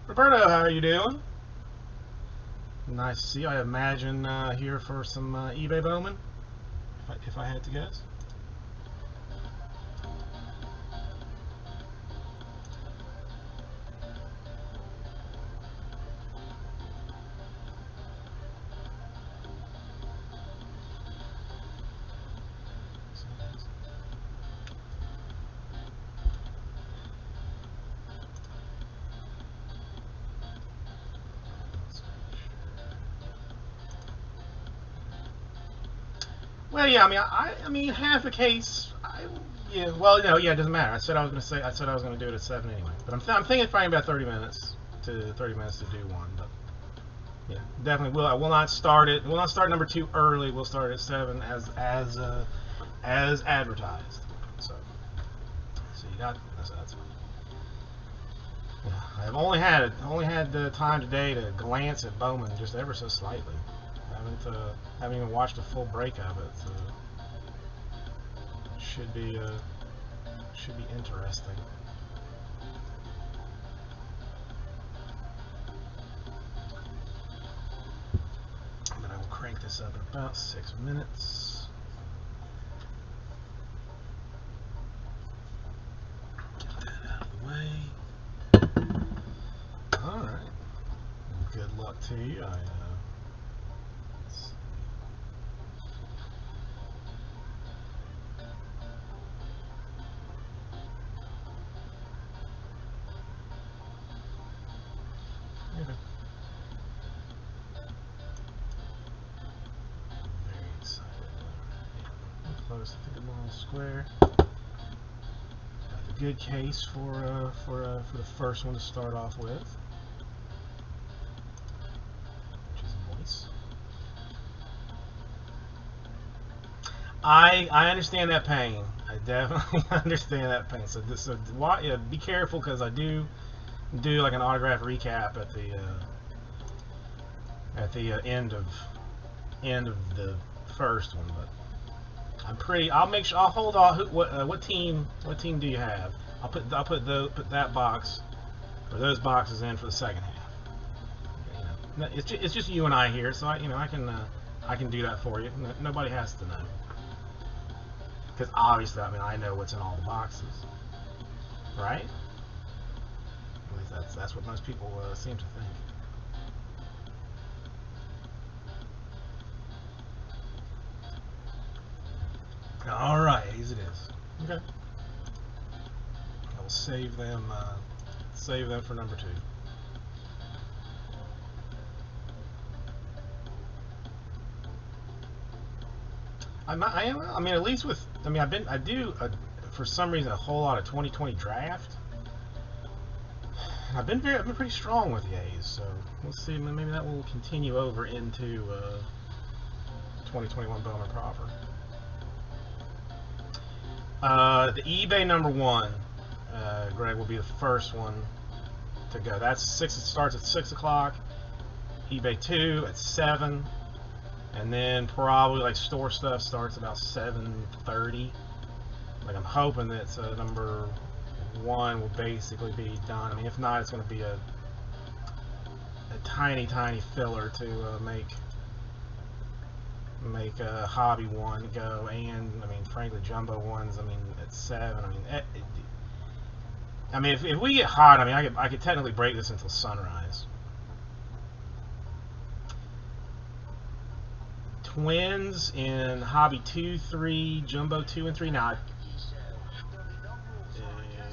Roberto, how are you doing? Nice to see you. I imagine here for some eBay Bowman, if I had to guess. Well, yeah, I mean, half a case. Yeah, well, no, yeah, it doesn't matter. I said I was gonna do it at 7 anyway. But I'm thinking probably about 30 minutes to do one. But yeah, definitely will. I will not start it. We'll not start number two early. We'll start at 7 as advertised. So, so you got that's fine. Yeah, I've only had the time today to glance at Bowman just ever so slightly. Haven't even watched a full break of it. So should be uh, should be interesting. But I will crank this up in about 6 minutes. Get that out of the way. All right. Good luck to you. Okay. Very excited. Yeah, close to the mall square. Got a good case for the first one to start off with, which is nice. I understand that pain. I definitely understand that pain. So yeah, be careful because I do like an autograph recap at the end of the first one, but I'm pretty. I'll make sure. I'll hold off. What team do you have? Put that box or those boxes in for the second half. It's just you and I here, so I can do that for you. Nobody has to know because obviously I know what's in all the boxes, right? At least that's what most people seem to think. All right, as it is. Okay, I will save them for number two. I mean, at least with, I do, for some reason, a whole lot of 2020 draft. I've been pretty strong with the A's, so we'll see. Maybe that will continue over into 2021 Bowman proper. The eBay number one, Greg, will be the first one to go. That's six. It starts at 6 o'clock. eBay two at 7, and then probably like store stuff starts about 7:30. Like I'm hoping that number one will basically be done. I mean, if not, it's going to be a tiny filler to make a hobby one go, and I mean, frankly, jumbo ones. I mean, at 7. If we get hot, I could technically break this until sunrise. Twins in hobby 2, 3, jumbo 2 and 3. Now, I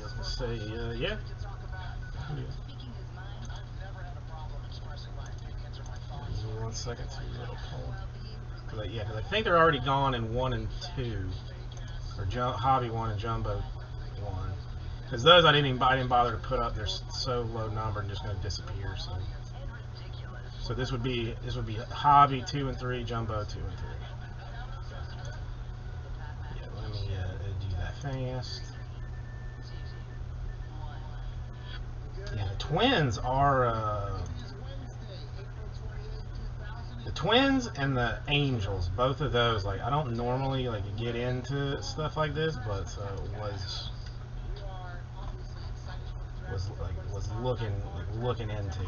was gonna say, yeah. Give me 1 second to pull. Because I think they're already gone in 1 and 2, or hobby 1 and jumbo 1. Because those I didn't bother to put up. They're so low number and just going to disappear. So this would be hobby 2 and 3, jumbo 2 and 3. Yeah, let me do that fast. Yeah, the Twins and the Angels, both of those. Like, I don't normally get into stuff like this, but was was looking into.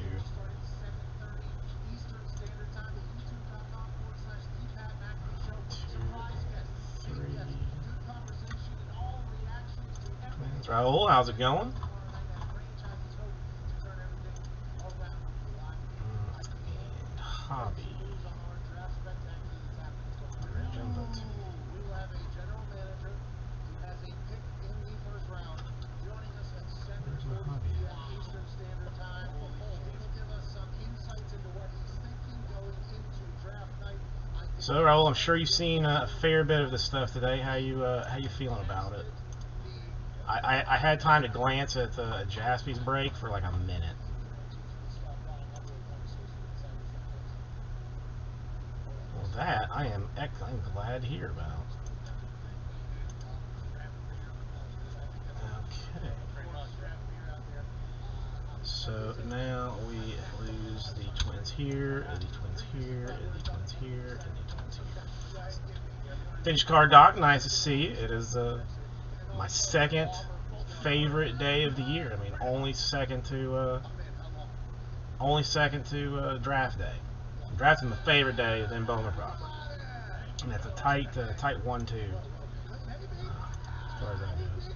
Raul, how's it going? And Hobby. Jumbo team. Where's my Hobby? So Raul, I'm sure you've seen a fair bit of this stuff today. How you feeling about it? I had time to glance at Jaspy's break for like a minute. Well, that I'm glad to hear about. Okay. So now we lose the Twins here, and the Twins here, and the Twins here, and the Twins here. Finished card doc, nice to see. It is my second favorite day of the year. I mean, only second to draft day. Draft's my favorite day, then Bowman proper, and that's a tight 1-2 as far as that goes.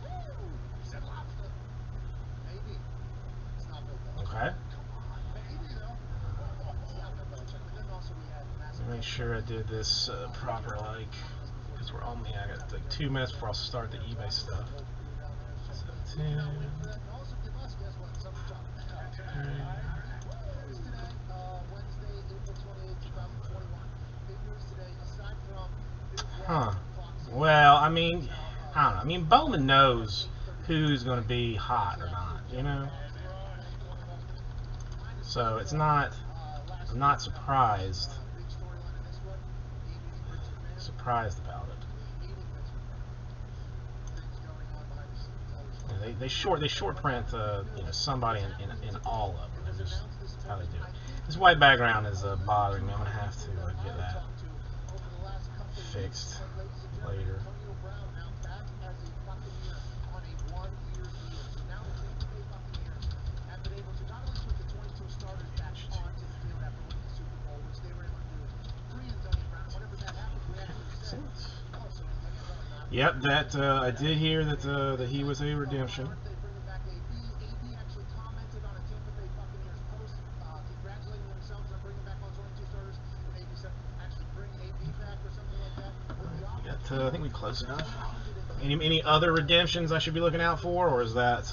Okay. Make sure I did this proper, because we're on me. I got like 2 minutes before I'll start the eBay stuff. So 10. Huh. Well, I mean, I don't know. I mean, Bowman knows who's going to be hot or not, you know? So it's not, I'm not surprised about it. You know, they short print somebody in all of them. That's just how they do it. This white background is bothering me. I'm gonna have to get that fixed later. Yep, that I did hear that he was a redemption. I think we close enough. Any other redemptions I should be looking out for, or is that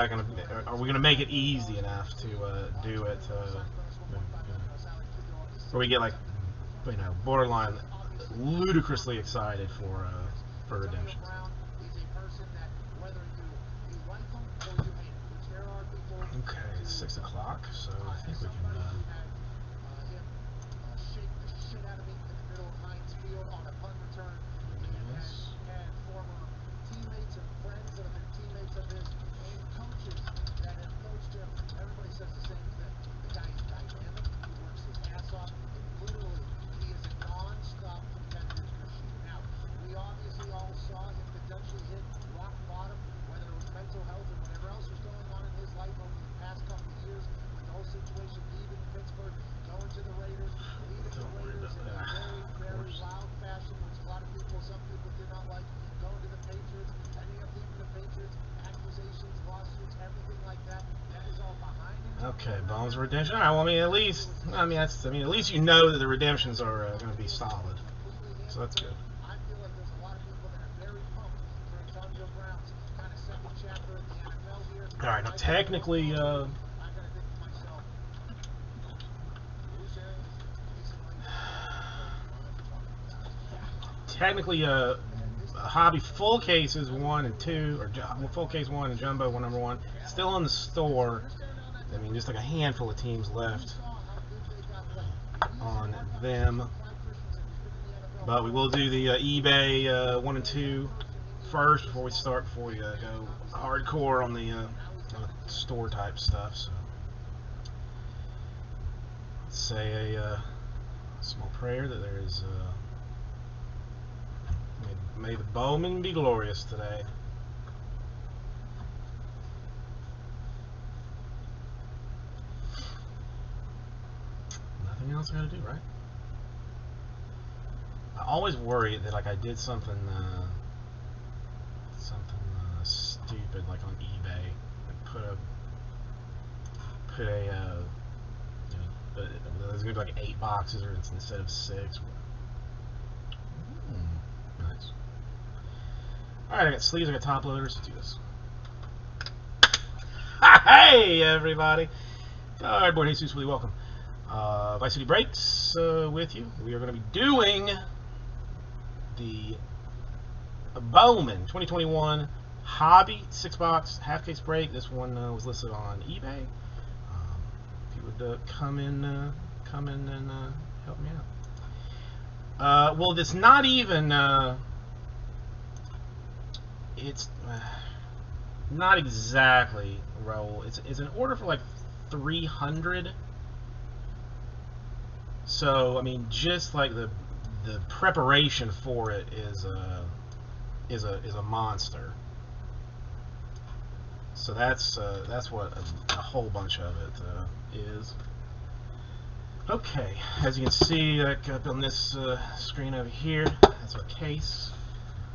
gonna? Are we gonna make it easy enough to do it? Where we get like, borderline ludicrously excited for redemptions. Okay, it's 6 o'clock, so I think we can. Okay, Bones redemption. All right. Well, at least you know that the redemptions are going to be solid, so that's good. All right. Now, technically, Hobby full cases 1 and 2, or full case 1 and Jumbo 1 number 1, still in the store. I mean, just like a handful of teams left on them. But we will do the eBay 1 and 2 first before we go hardcore on the store type stuff. So let's say a small prayer that there is. May the Bowman be glorious today. Nothing else I gotta do, right? I always worry that like I did something stupid like on eBay, like put a there's gonna be like 8 boxes or instead of 6. Nice. Alright, I got sleeves, I got top loaders. Let's do this. Hey everybody! Cardboard Jesus, really welcome. Vice City Breaks with you. We are going to be doing the Bowman 2021 Hobby 6-box half case break. This one was listed on eBay. If you would come in and help me out. Well, it's not even. It's not exactly roll. It's an order for like 300. So I mean, just like the preparation for it is a monster. So that's what a whole bunch of it is. Okay, as you can see, like up on this screen over here, that's our case.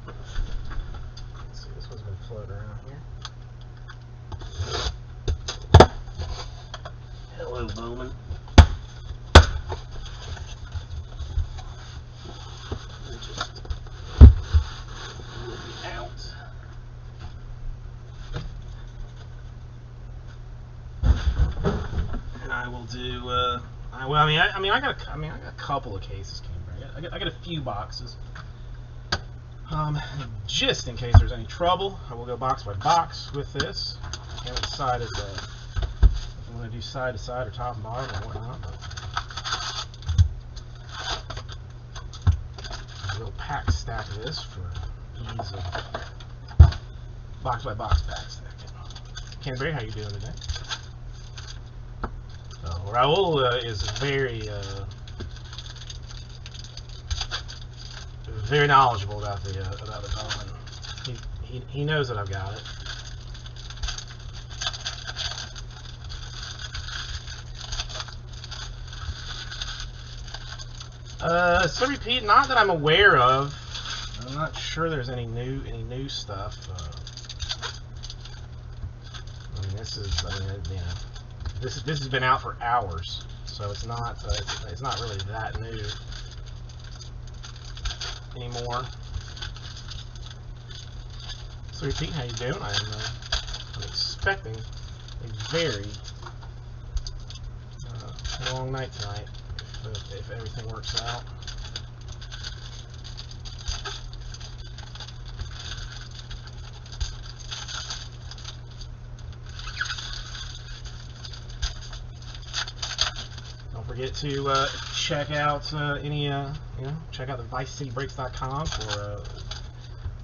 Let's see, this one's been floating around here. Hello, Bowman. I will do. I got a couple of cases came back. I got a few boxes. Just in case there's any trouble, I will go box by box with this. I haven't decided if I'm going to do side to side or top and bottom or whatnot. But a real pack stack of this for ease of box by box pack stacking. Canterbury, how you doing today? Raul is very knowledgeable about the Bowman. He knows that I've got it. So repeat, not that I'm aware of. I'm not sure there's any new stuff. I mean, this has been out for hours, so it's not really that new anymore. So repeat, how you doing? I'm expecting a very long night tonight if everything works out. Forget to check out check out the ViceCityBreaks.com for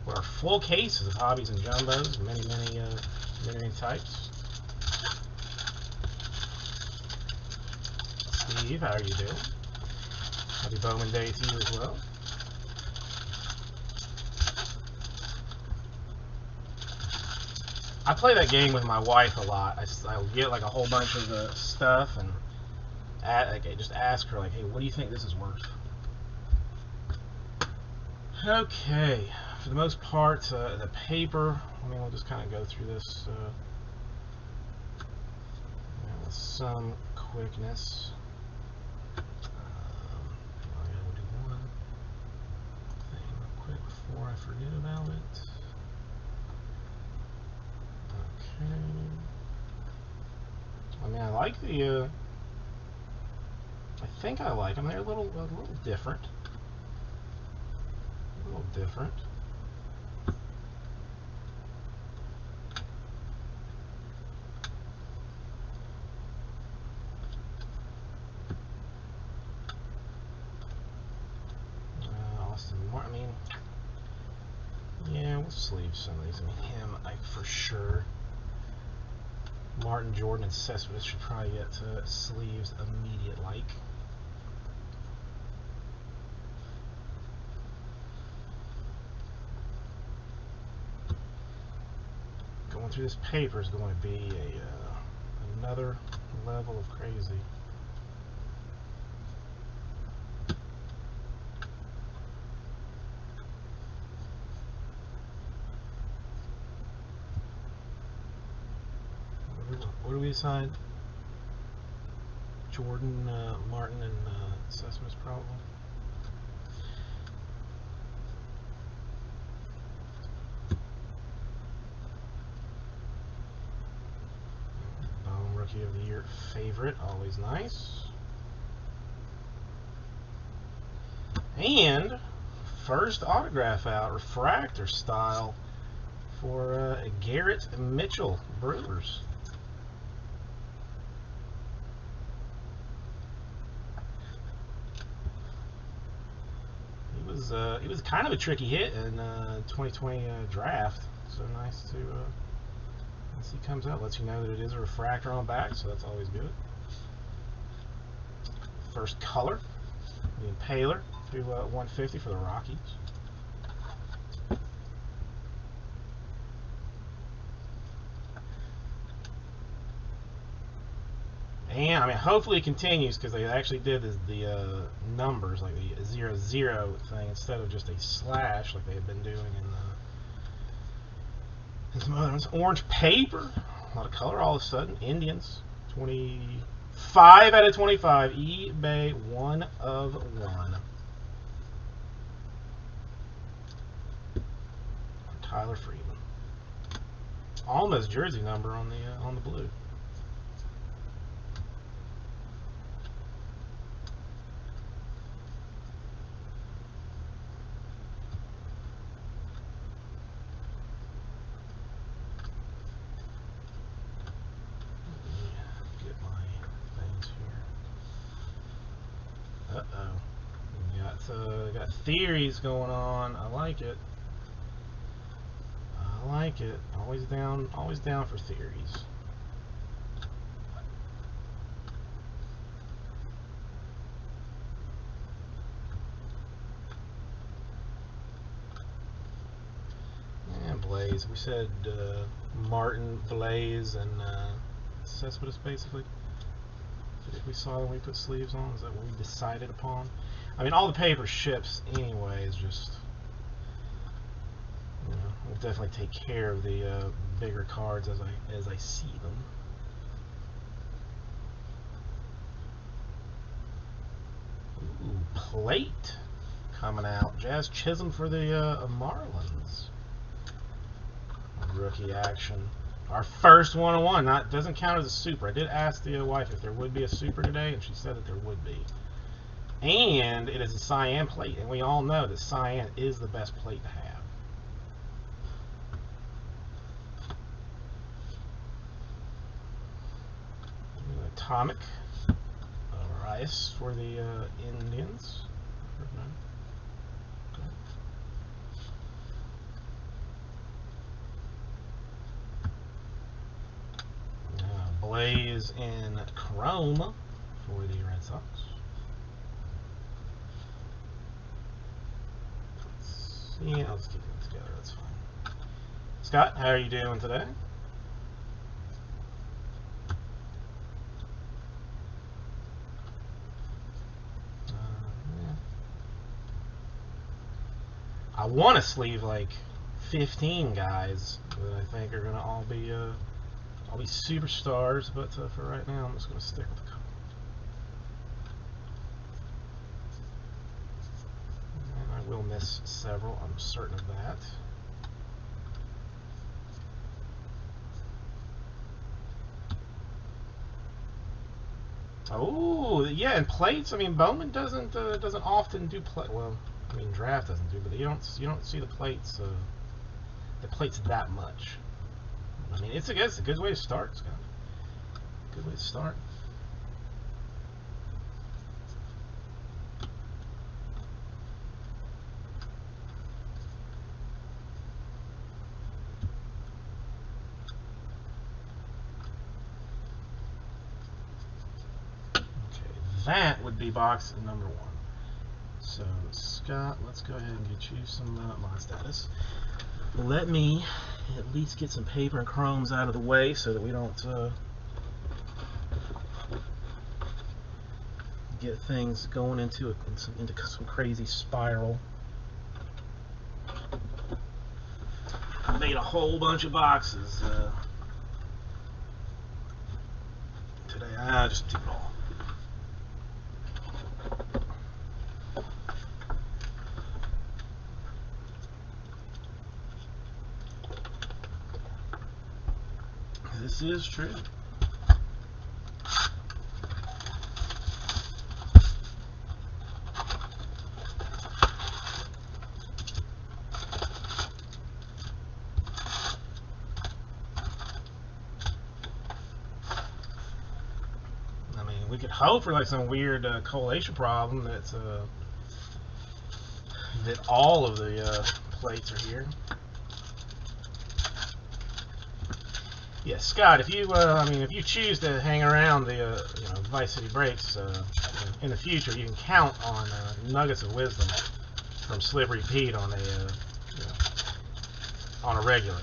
our full cases of hobbies and jumbos, many types. Steve, how are you doing? Happy Bowman Day to you as well. I play that game with my wife a lot. I'll get like a whole bunch of stuff and just ask her, like, hey, what do you think this is worth? Okay, for the most part, the paper, we'll just kind of go through this with some quickness. I gotta do one thing real quick before I forget about it. Okay. I like the I think I like them. They're a little different. A little different. Austin Martin. Yeah, we'll sleeve some of these. Him, for sure. Martin, Jordan, and Cespedes should probably get sleeves immediate like. Going through this paper is going to be another level of crazy. What do we decide? Jordan, Martin, and Cespedes probably. Rookie of the Year favorite, always nice. And first autograph out, refractor style for Garrett Mitchell, Brewers. He was kind of a tricky hit in 2020 draft, so nice to as he comes out, lets you know that it is a refractor on the back, so that's always good. First color, the Impaler to 150 for the Rockies. And I mean, hopefully it continues because they actually did the numbers, like the 0-0 thing, instead of just a slash like they had been doing in some other ones. Orange paper, a lot of color all of a sudden. Indians, 25 out of 25. eBay 1 of 1. Tyler Freeman. Almost jersey number on the blue. Got theories going on. I like it. I like it. Always down for theories. And Blaze. We said Martin, Blaze, and Cespedes basically. We saw when we put sleeves on. Is that what we decided upon? I mean, all the paper ships anyway. Is just, you know, we'll definitely take care of the bigger cards as I see them. Ooh, plate coming out. Jazz Chisholm for the Marlins. Rookie action. Our first 101. Doesn't count as a super. I did ask the wife if there would be a super today, and she said that there would be. And it is a cyan plate, and we all know that cyan is the best plate to have. Atomic Rice for the Indians. Blaze in chrome for the Red Sox. Yeah, I'll just keep them together, that's fine. Scott, how are you doing today? Yeah. I want to sleeve like 15 guys that I think are going to all be superstars, but for right now, I'm just going to stick with a couple. And I will miss several, I'm certain of that. Oh, yeah, and plates. I mean, Bowman doesn't often do plate. Well, I mean, draft doesn't do, but you don't see the plates that much. I mean, it's a good way to start, Scott. Good way to start. Okay, that would be box number 1. So, Scott, let's go ahead and get you some mod status. Let me at least get some paper and chromes out of the way so that we don't get things going into some crazy spiral. I made a whole bunch of boxes. today. Just do it all. This is true. I mean, we could hope for like some weird collation problem that's that all of the plates are here. Yeah, Scott, if you, I mean, if you choose to hang around the, you know, Vice City Breaks in the future, you can count on nuggets of wisdom from Slippery Pete on a, you know, on a regular.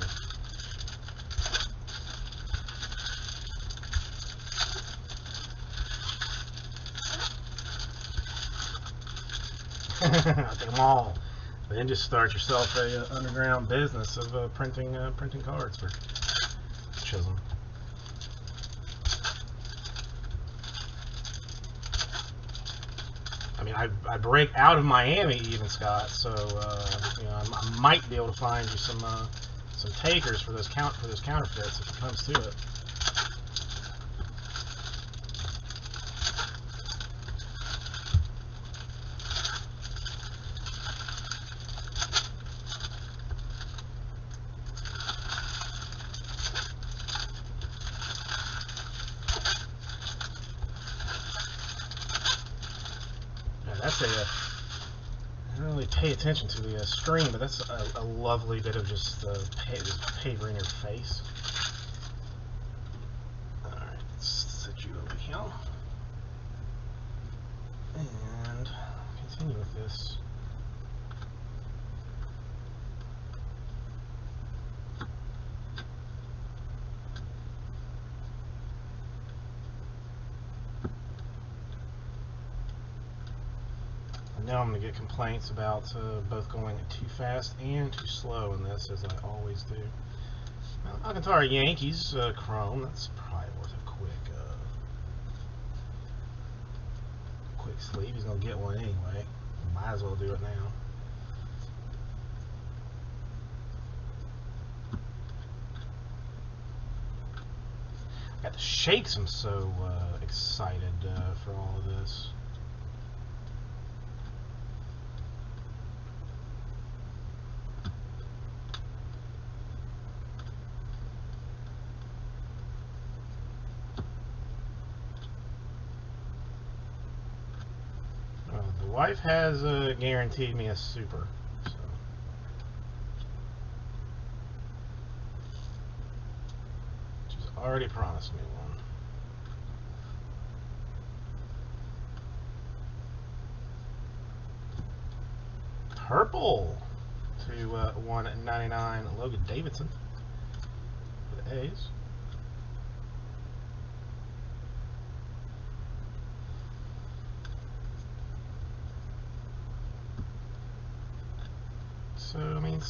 I'll take them all. Then just start yourself a underground business of printing cards for Chisholm. I mean, I break out of Miami even, Scott. So you know, I might be able to find you some takers for those counterfeits if it comes to it. That's I don't really pay attention to the screen, but that's a lovely bit of just paper in your face. Alright, let's set you over here. And continue with this. Now I'm going to get complaints about both going too fast and too slow in this, as I always do. Now, Alcantara Yankees Chrome, that's probably worth a quick sleeve. He's going to get one anyway. Might as well do it now. I got the shakes. I'm so excited for all of this. The wife has guaranteed me a super, so. She's already promised me one. Purple to 199 Logan Davidson for the A's. So I mean,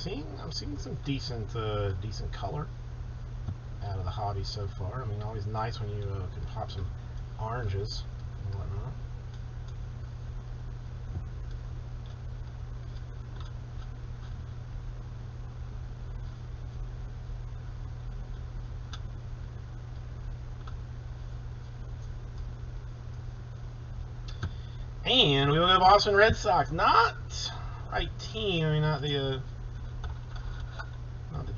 I'm seeing some decent color out of the hobby so far. I mean, always nice when you can pop some oranges and whatnot. And we will go Boston Red Sox. Not right team. I mean, not the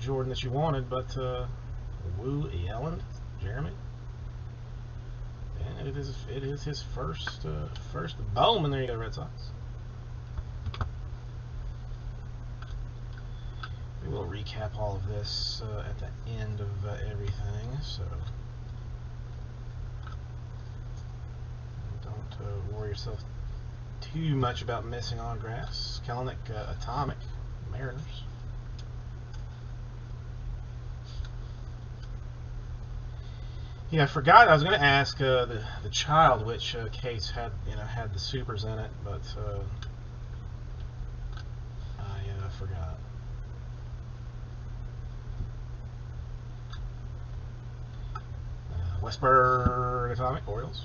Jordan that you wanted, but Wu Yellen, Jeremy. And it is his first Bowman. There you go, Red Sox. We will recap all of this at the end of everything. So don't worry yourself too much about missing autographs. Kelenic Atomic Mariners. Yeah, I forgot. I was going to ask the child which case had the supers in it, but I forgot. Westburg Atomic Orioles.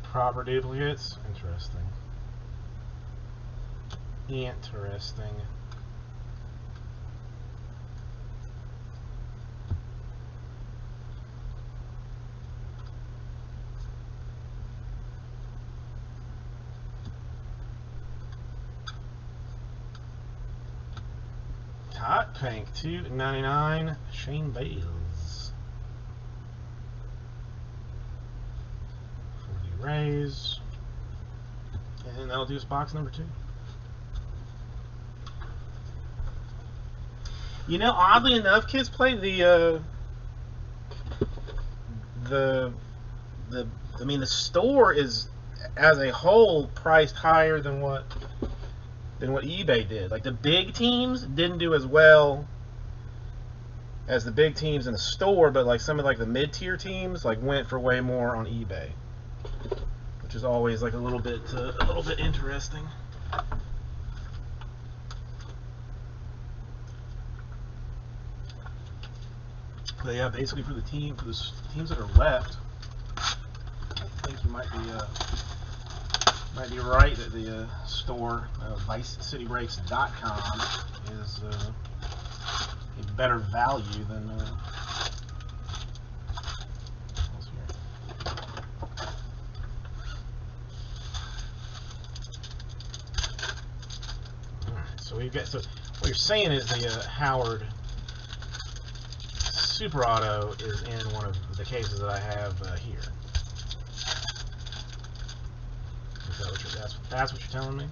Proper duplicates. Interesting. Interesting. Hot pink, $2.99. Shane Bales for the Rays, and that'll do us box number 2. You know, oddly enough, kids play the I mean, the store is as a whole priced higher than what eBay did. Like, the big teams didn't do as well as the big teams in the store, but like some of like the mid-tier teams like went for way more on eBay, which is always like a little bit interesting. But yeah, basically for the teams that are left, I think you might be right that the store, ViceCityBreaks.com, is a better value than. Alright, so we've got. So what you're saying is the Howard Super Auto is in one of the cases that I have here. Is that what that's what you're telling me?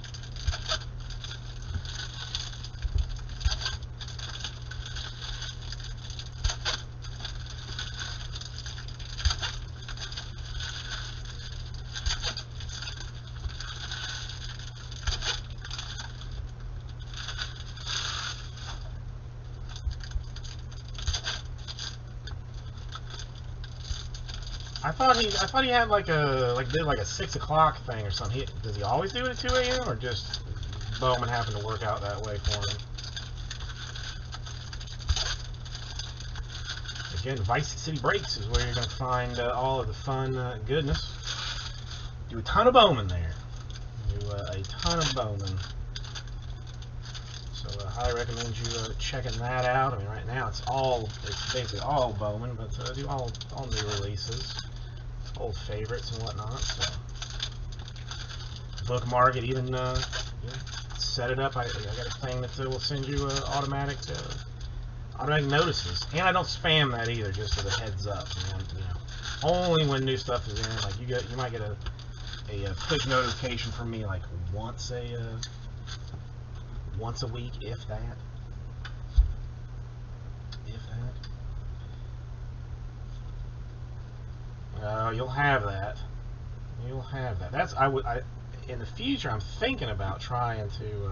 I thought he had did like a 6 o'clock thing or something. Does he always do it at 2 a.m. or just Bowman happened to work out that way for him? Again, Vice City Breaks is where you're going to find all of the fun goodness. Do a ton of Bowman there. Do a ton of Bowman. So I highly recommend you checking that out. I mean, right now it's basically all Bowman, but do all new releases, old favorites and whatnot. So bookmark it, even set it up. I got a thing that will send you automatic notices, and I don't spam that either, just as a heads up. Only when new stuff is in. Like you might get a push notification from me like once a week, if that. You'll have that. That's in the future. I'm thinking about trying to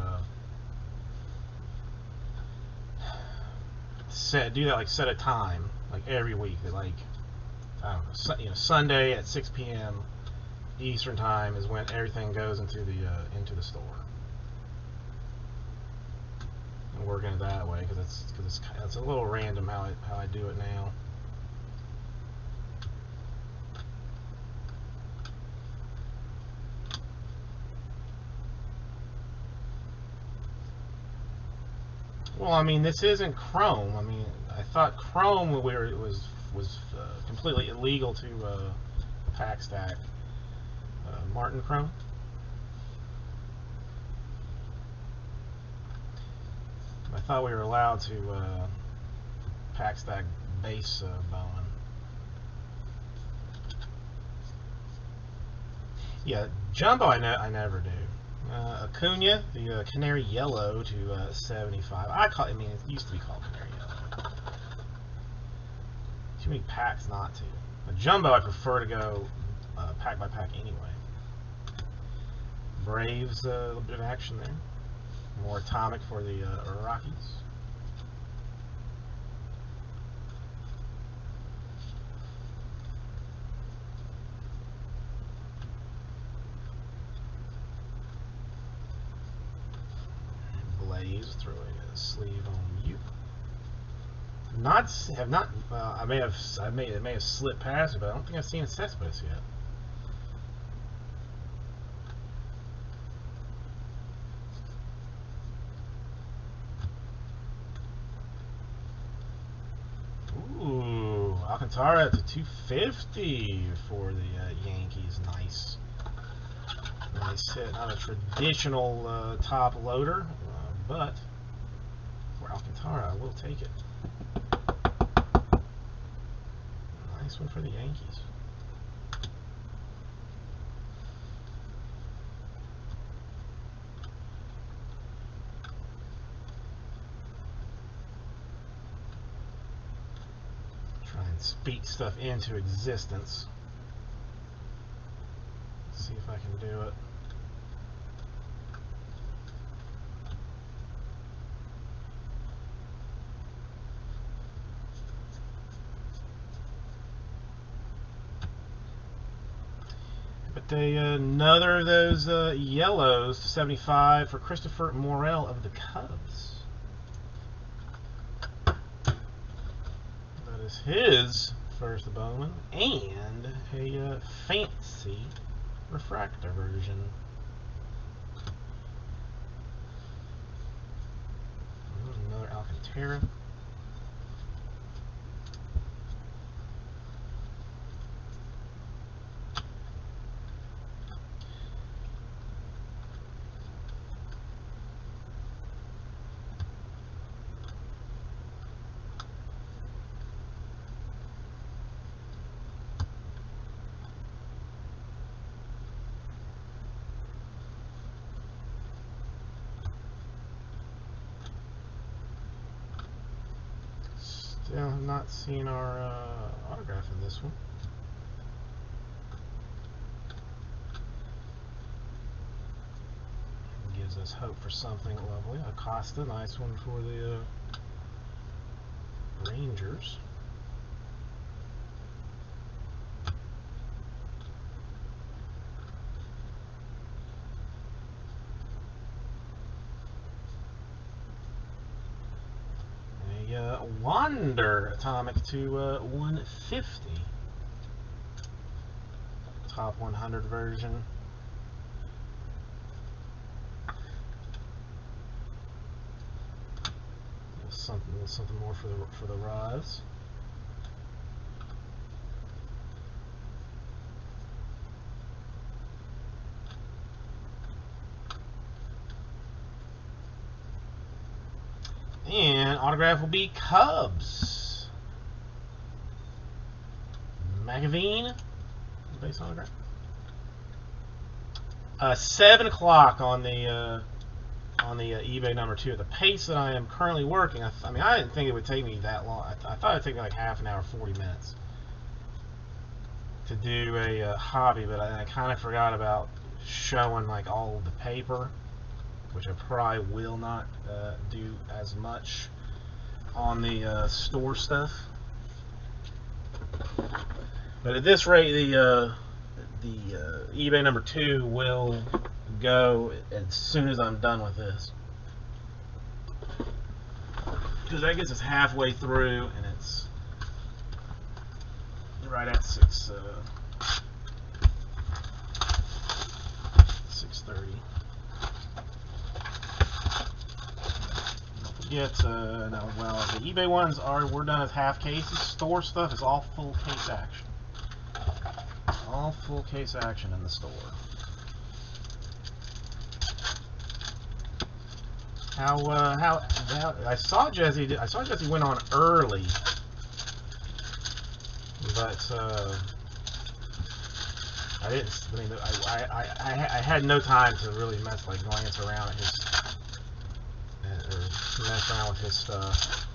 set a time like every week that I don't know, Sunday at 6 p.m. Eastern time is when everything goes into the store. And working it that way because it's a little random how I do it now. Well, I mean, this isn't Chrome. I mean, I thought Chrome was completely illegal to pack stack. Martin Chrome. I thought we were allowed to pack stack base Bowman. Yeah, Jumbo I never do. Acuna, the Canary Yellow to 75. I mean, it used to be called Canary Yellow. Too many packs not to. But Jumbo, I prefer to go pack by pack anyway. Braves, a little bit of action there. Atomic for the Rockies. Blaze, throw a sleeve on you. I may have slipped past it, but I don't think I've seen a Cespedes yet. Ooh, Alcantara to 250 for the Yankees. Nice. Nice hit. Not a traditional top loader, but for Alcantara, I will take it. Nice one for the Yankees. Try and speak stuff into existence. See if I can do it. But another of those yellows to 75 for Christopher Morel of the Cubs. That is his first Bowman and a fancy refractor version. Another Alcantara. Still have not seen our autograph in this one. Gives us hope for something lovely. Acosta, nice one for the Rangers. Wander Atomic to 150. Top 100 version. Something more for the Rise. And autograph will be Cubs. McAveen, base autograph. 7 o'clock on the eBay number 2. At the pace that I am currently working, I mean, I didn't think it would take me that long. I thought it'd take me like half an hour, 40 minutes to do a hobby, but I kind of forgot about showing like all of the paper, which I probably will not do as much on the store stuff. But at this rate, the eBay number 2 will go as soon as I'm done with this, because that gets us halfway through, and it's right at 6:30. Get no, well, the eBay ones we're done as half cases. Store stuff is all full case action. All full case action in the store. How I saw Jesse went on early, but I didn't. I mean, I had no time to really glance around at his or mess around with his stuff.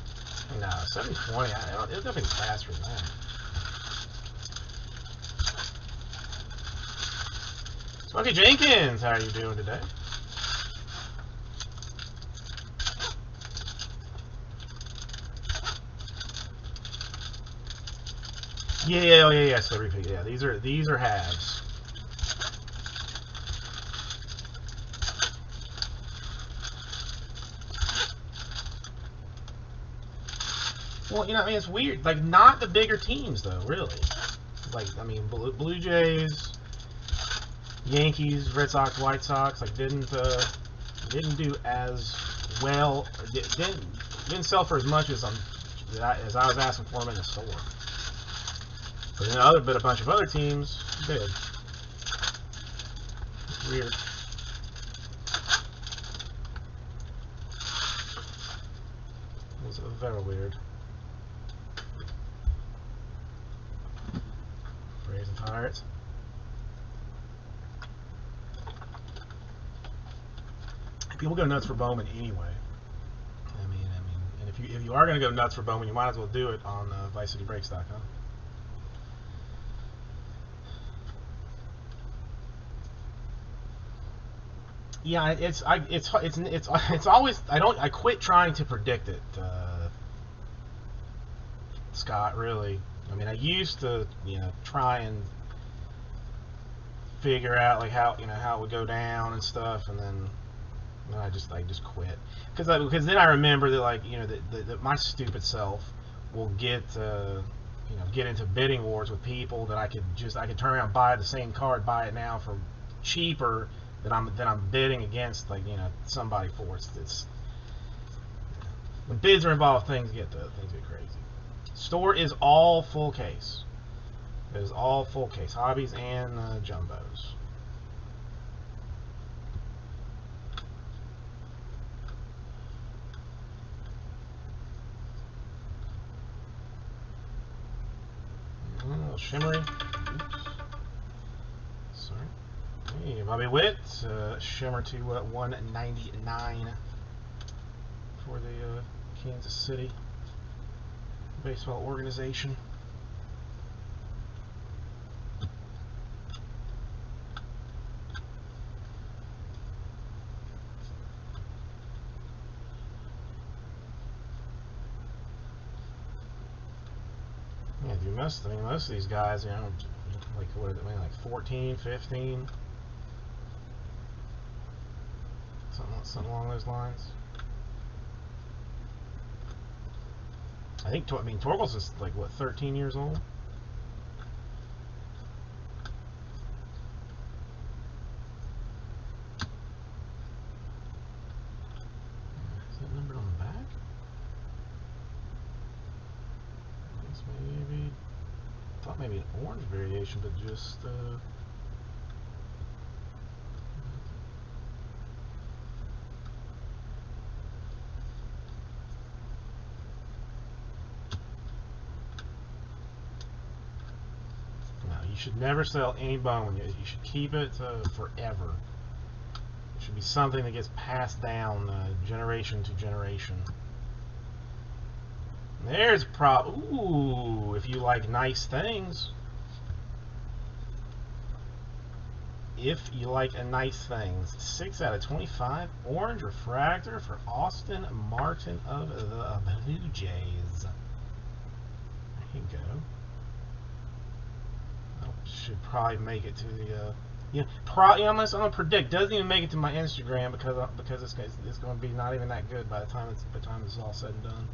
No, 720. It's nothing faster than that. Smokey Jenkins, how are you doing today? Yeah, oh, yeah. So repeat. Yeah, these are halves. Well, I mean, it's weird. Like, not the bigger teams though, really. Like, I mean, Blue Jays, Yankees, Red Sox, White Sox, like didn't do as well. Didn't sell for as much as as I was asking for them in the store. But then a bunch of other teams did. It's weird. It was very weird. Rays and Pirates. People go nuts for Bowman anyway. I mean, and if you are going to go nuts for Bowman, you might as well do it on ViceCityBreaks.com. Yeah, it's always I quit trying to predict it, Scott. Really, I mean, I used to try and figure out like how it would go down and stuff, and then I just quit because then I remember that that my stupid self will get get into bidding wars with people that I could turn around and buy the same card, buy it now for cheaper that I'm bidding against somebody for. It's when bids are involved, things get crazy. Store is all full case. It is all full case, hobbies and jumbos. Shimmery. Oops. Sorry. Hey, Bobby Witt. Shimmer to 199 for the Kansas City baseball organization. Yeah, dude, most of these guys, like what is it, like 14, 15, something along those lines. I think Torgels is like what, 13 years old. Is that numbered on the back? I guess maybe. Thought maybe an orange variation, but just no, you should never sell any Bowman. You should keep it forever. It should be something that gets passed down generation to generation. There's ooh, if you like nice things. If you like nice things. 6 out of 25. Orange refractor for Austin Martin of the Blue Jays. There you go. Should probably make it to the I'm gonna predict doesn't even make it to my Instagram because it's going to be not even that good by the time it's all said and done.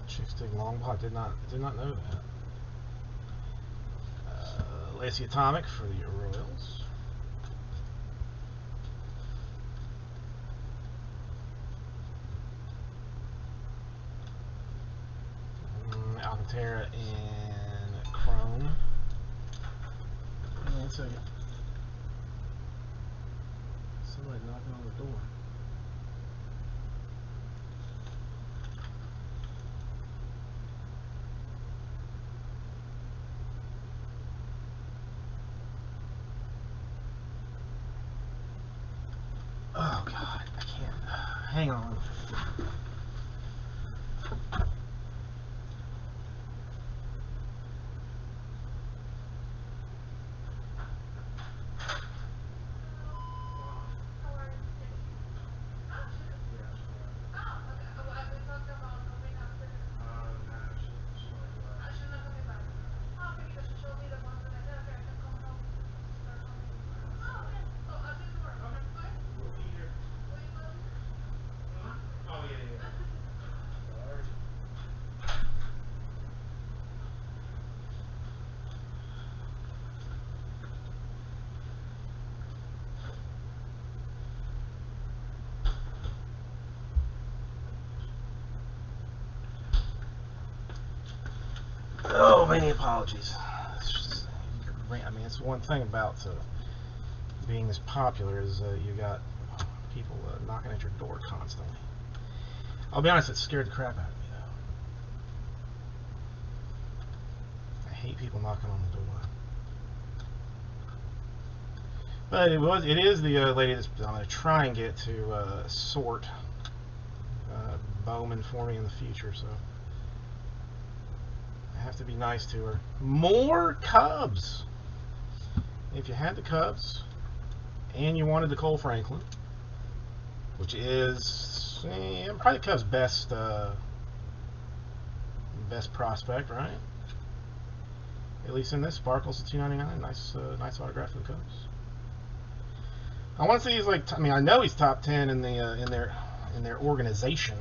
Chickstick Longball, did not know that. Lacy Atomic for the Royals. Alcantara and Chrome. 1 second. Somebody knocking on the door. Oh, hang on. Oh, many apologies. I mean, it's one thing about being as popular as you got people knocking at your door constantly. I'll be honest, it scared the crap out of me, though. I hate people knocking on the door. But it is the lady that I'm going to try and get to sort Bowman for me in the future, so I have to be nice to her. More Cubs! If you had the Cubs and you wanted the Cole Franklin, which is probably the Cubs' best prospect, right? At least in this, Sparkle's a $2.99. Nice autograph for the Cubs. I want to see he's like. I mean, I know he's top 10 in their organization.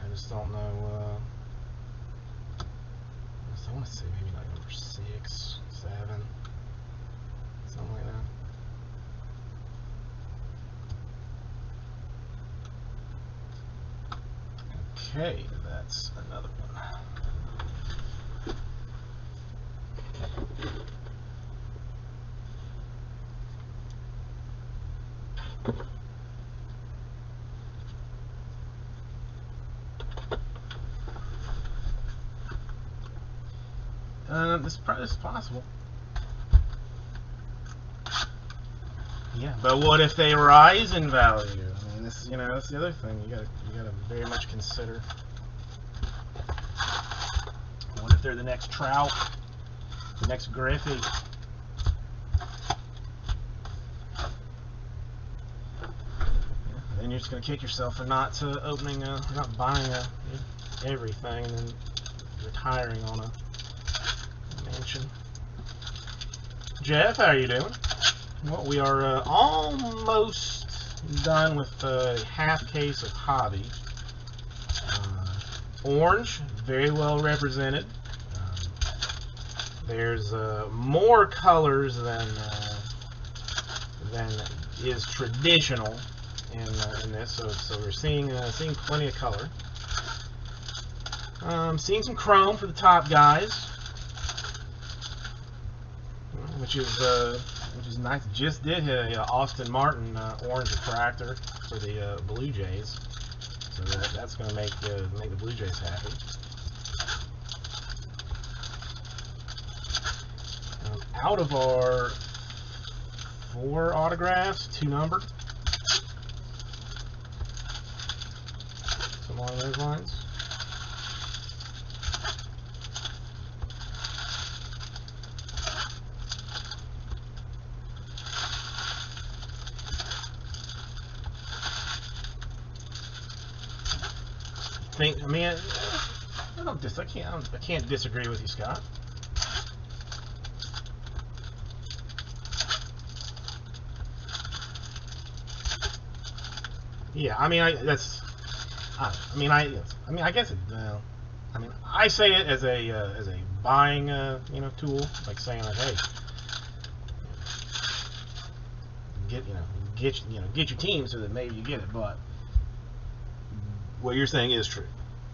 I just don't know. I want to say maybe like number 6, 7, something like that. Okay, that's another one. This is possible. Yeah, but what if they rise in value? I mean, this, that's the other thing you gotta very much consider. What if they're the next Trout, the next Griffey? Then you're just gonna kick yourself for not not buying everything and then retiring on a mansion. Jeff, how are you doing? Well, we are almost done with half case of hobby. Orange, very well represented. There's more colors than is traditional in this, so we're seeing plenty of color. Seeing some chrome for the top guys, which is nice. Just did hit a Austin Martin orange refractor for the Blue Jays, so that's going to make the Blue Jays happy. Out of our 4 autographs, 2 numbered, something along those lines. I mean, I can't disagree with you, Scott. Yeah, I mean, I guess it. I mean, I say it as a buying tool, like saying like, hey, get your team so that maybe you get it. But what you're saying is true.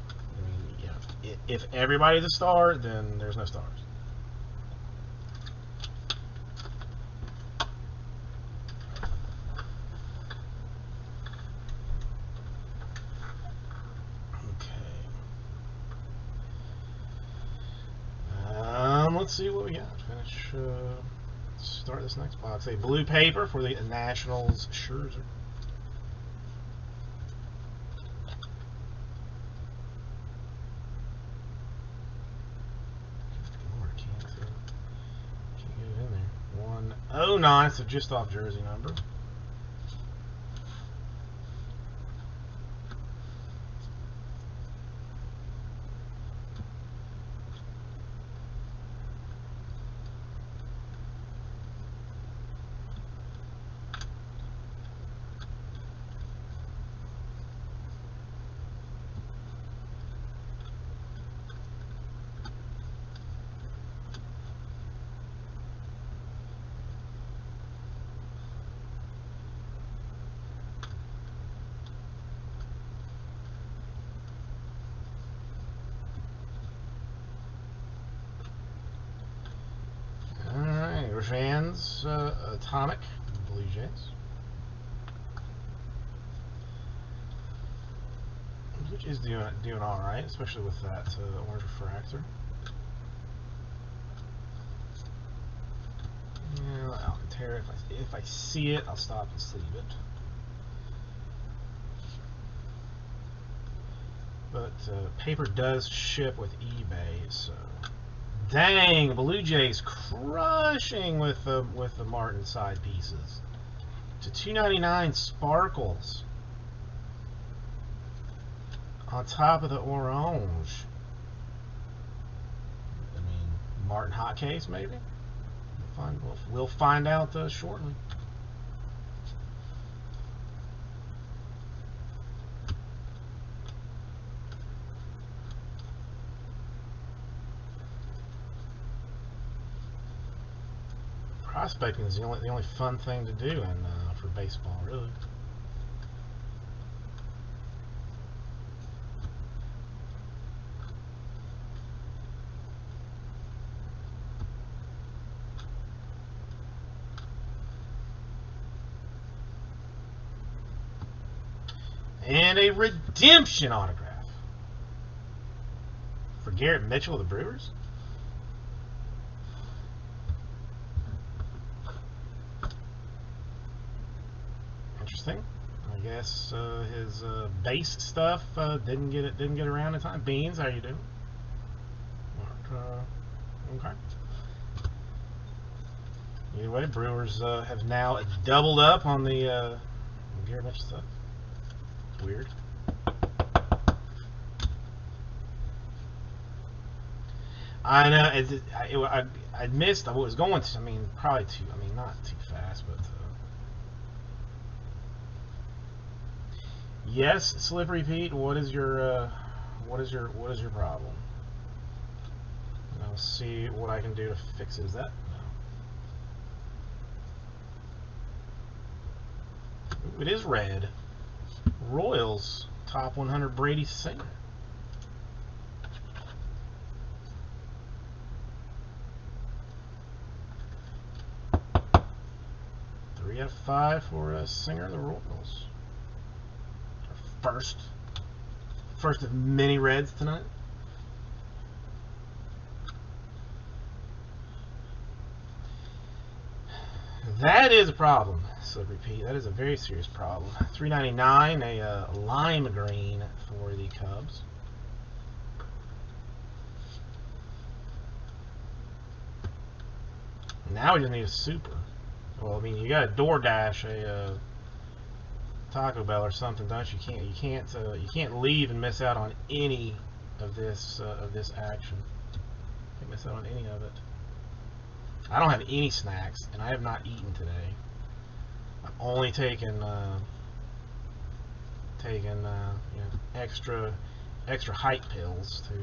I mean, if everybody's a star, then there's no stars. Let's see what we got. Finish. Start this next box. A blue paper for the Nationals Scherzer. Can't get it in there. 109, so just off jersey number. Fans, Atomic, Blue Jays. Blue Jays doing all right, especially with that orange refractor. Yeah, Alcantara. If I see it, I'll stop and sleeve it. But paper does ship with eBay, so. Dang, Blue Jays crushing with the Martin side pieces. To 299 sparkles on top of the orange. I mean, Martin hot case maybe. We'll find out shortly. Prospecting is the only fun thing to do for baseball, really. And a redemption autograph for Garrett Mitchell of the Brewers. Interesting. I guess his base stuff didn't get around in time. Beans, how you doing? Okay. Anyway, Brewers have now doubled up on the Garrett Mitchell stuff. Weird. I know. I missed. I was going to. I mean, probably too. I mean, not too fast, but. Yes, Slippery Pete. What is your problem? And I'll see what I can do to fix it. Is that no? Ooh, it is red. Royals top 100 Brady Singer. Three out of 5 for Singer of the Royals. First of many reds tonight. That is a problem, Slippery Pete. That is a very serious problem. $3.99, a lime green for the Cubs. Now we just need a super. Well, I mean, you got to DoorDash a Taco Bell or something, don't you? You can't leave and miss out on any of this action. You can't miss out on any of it. I don't have any snacks, and I have not eaten today. I've only taken extra height pills to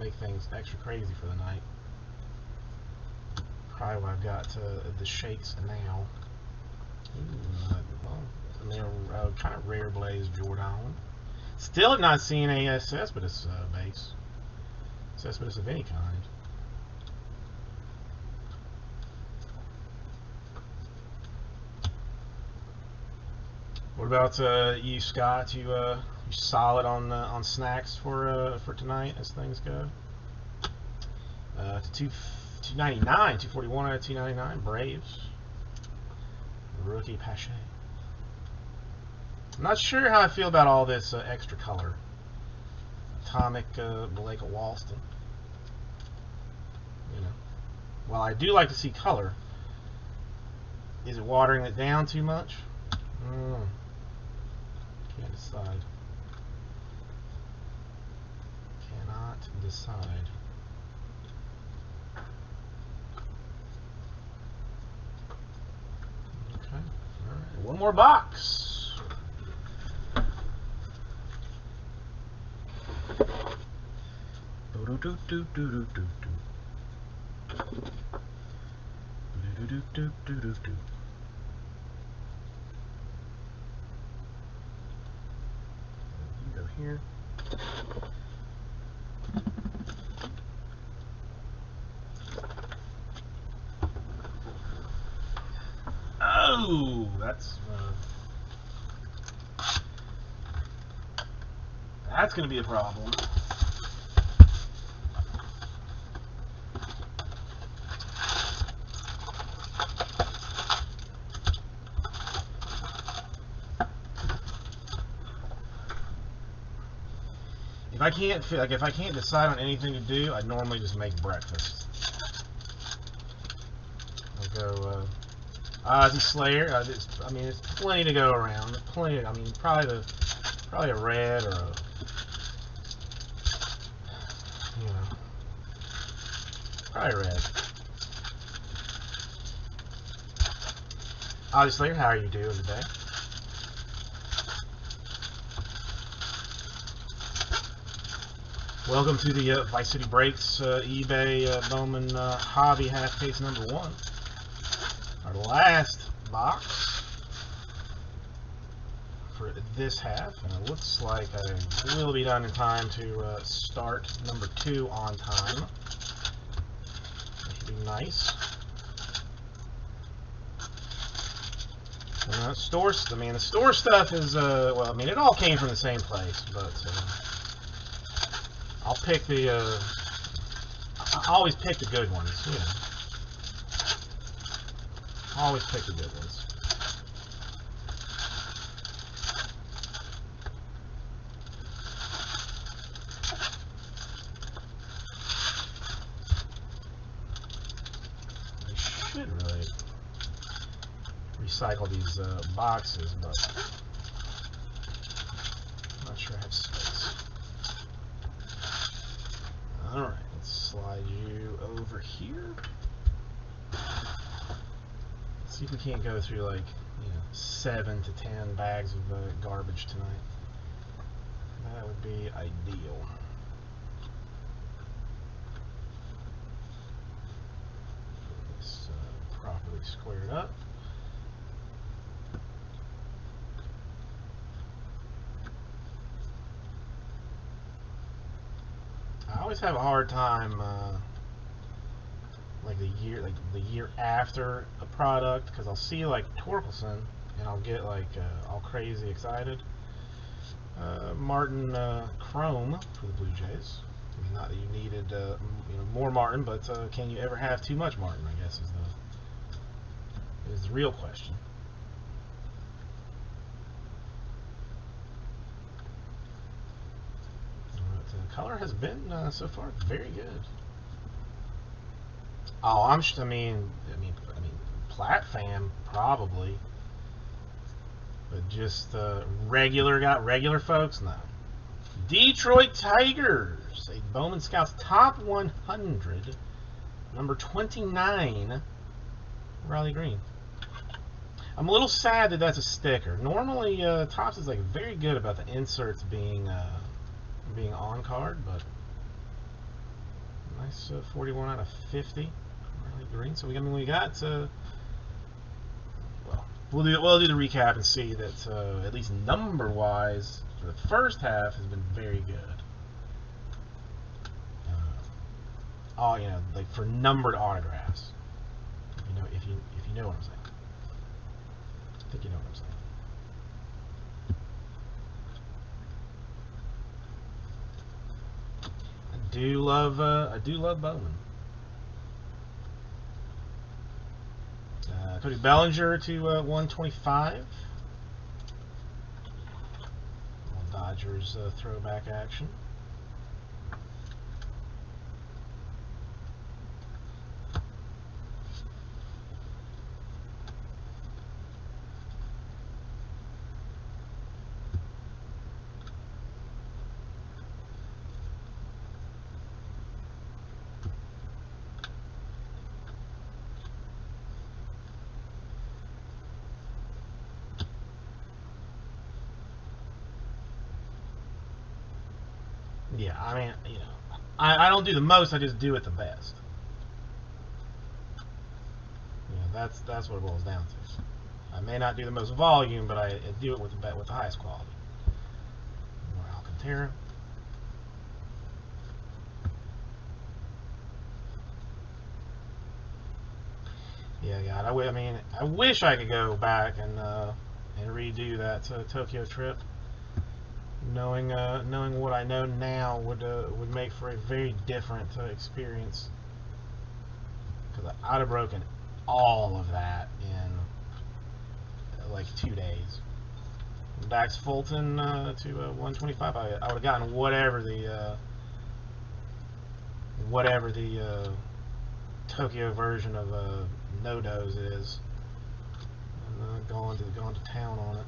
make things extra crazy for the night. Probably why I've got the shakes now. Kind of rare Blaze Jordan. Still have not seen a Cespedes base. Cespedes of any kind. What about you, Scott? You solid on snacks for tonight as things go? To 299, 241 out of 299. Braves. Rookie Pache. I'm not sure how I feel about all this extra color. Atomic Blake Walston. You know, while I do like to see color, is it watering it down too much? Can't decide. Cannot decide. Okay. All right. One more box. Go here. Oh, that's going to be a problem. If I can't decide on anything to do, I normally just make breakfast. I'll go Ozzy Slayer. I mean, it's plenty to go around. Plenty. I mean, probably a red or a, you know, probably red. Ozzy Slayer, how are you doing today? Welcome to the Vice City Breaks eBay Bowman Hobby half case number 1. Our last box for this half, and it looks like I will be done in time to start number 2 on time. That should be nice. The store stuff is well, I mean, it all came from the same place, but I'll pick the I always pick the good ones, you know. Always pick the good ones. I should really recycle these boxes, but I'm not sure I have space. Alright, let's slide you over here. Let's see if we can't go through, like, 7 to 10 bags of garbage tonight. That would be ideal. Get this properly squared up. I always have a hard time, like the year after a product, because I'll see like Torkelson and I'll get like all crazy excited. Martin Chrome for the Blue Jays. I mean, not that you needed more Martin, but can you ever have too much Martin? I guess is the real question. The color has been so far very good. Oh, I mean, Plat fam probably, but just regular folks, no. Detroit Tigers, a Bowman Scouts top 100, number 29, Riley Green. I'm a little sad that that's a sticker. Normally, Topps is like very good about the inserts being on card, but nice 41 out of 50. Riley Green. So we got well, we'll do the recap and see that at least number wise for the first half has been very good. Oh, like for numbered autographs. If you know what I'm saying. I think you know what I'm saying. I do love Bowman. put Bellinger to 125. Dodgers throwback action. Yeah, I mean, you know, I don't do the most, I just do it the best. You know, that's what it boils down to. I may not do the most volume, but I do it with the highest quality. More Alcantara. Yeah, God, I mean, I wish I could go back and redo that Tokyo trip. Knowing what I know now would make for a very different experience. Because I'd have broken all of that in like 2 days. Dax Fulton to 125. I would have gotten whatever the Tokyo version of No-Dose is, and going to town on it.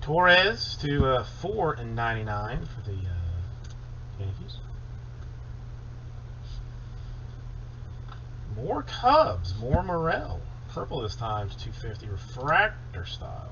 Torres to 4.99 for the Yankees. More Cubs, more Morel. Purple this time to 250, refractor style.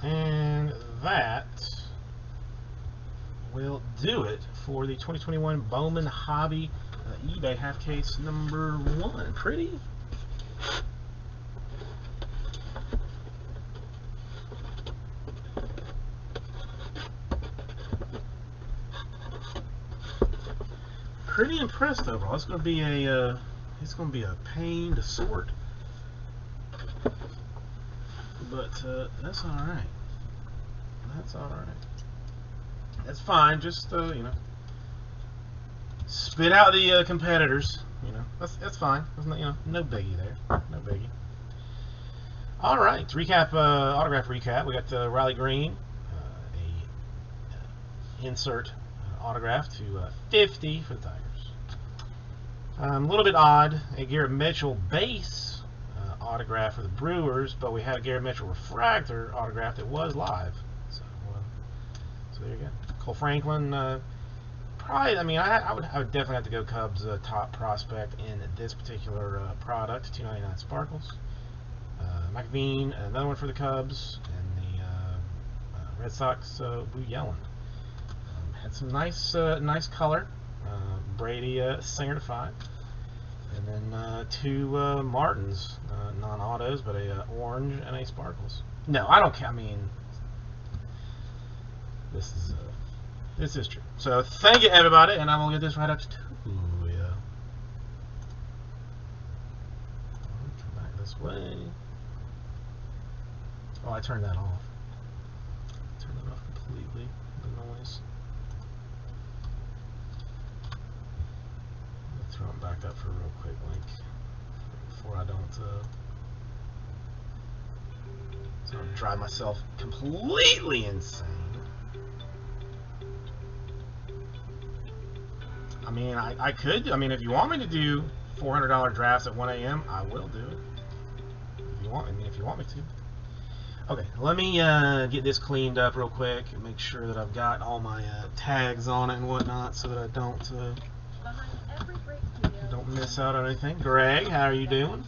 And that will do it for the 2021 Bowman Hobby eBay half case number 1. Pretty impressed overall. It's going to be a pain to sort, but that's all right. That's all right. That's fine. Just you know, spit out the competitors. You know, that's fine. There's no biggie there. No biggie. All right. Recap, autograph recap. We got Riley Green, insert autograph to 50 for the Tigers. A little bit odd, a Garrett Mitchell base autograph for the Brewers, but we had a Garrett Mitchell refractor autograph that was live. So there you go. Cole Franklin, probably. I mean, I would definitely have to go Cubs top prospect in this particular product. 299 Sparkles. McVeen, another one for the Cubs, and the Red Sox. Blue Yellen. Had some nice color. Brady Singer to 5, and then 2 Martins, non-autos, but a orange and a Sparkles. No, I don't care. I mean, this is true. So thank you, everybody, and I'm gonna get this right up to 2. Yeah. Come back this way. Oh, I turned that off. Turn that off completely. The noise. Throw them back up for a real quick link before I don't drive myself completely insane. mean, I could. I mean, if you want me to do $400 drafts at 1 a.m., I will do it. If you want, I mean, if you want me to. Okay, let me get this cleaned up real quick and make sure that I've got all my tags on it and whatnot, so that I don't miss out on anything. Greg, how are you doing?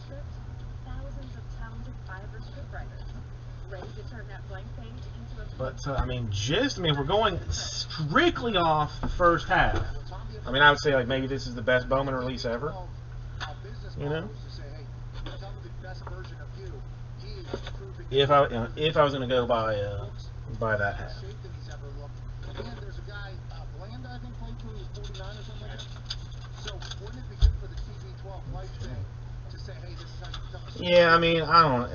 But I mean, if we're going strictly off the first half, I mean, I would say like maybe this is the best Bowman release ever. You know, if I was going to go by that half. Yeah, I mean, I don't.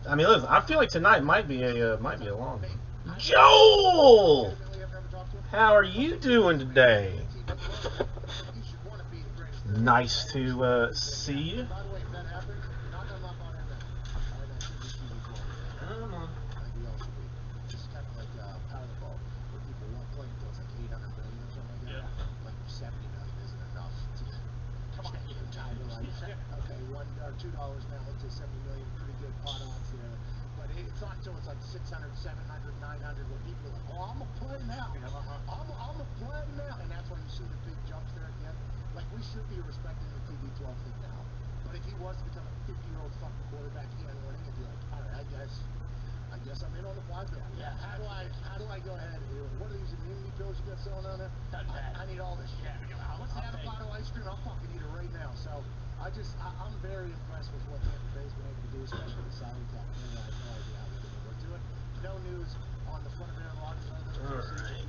I mean, listen. I feel like tonight might be a long one. Joel, how are you doing today? Nice to see you.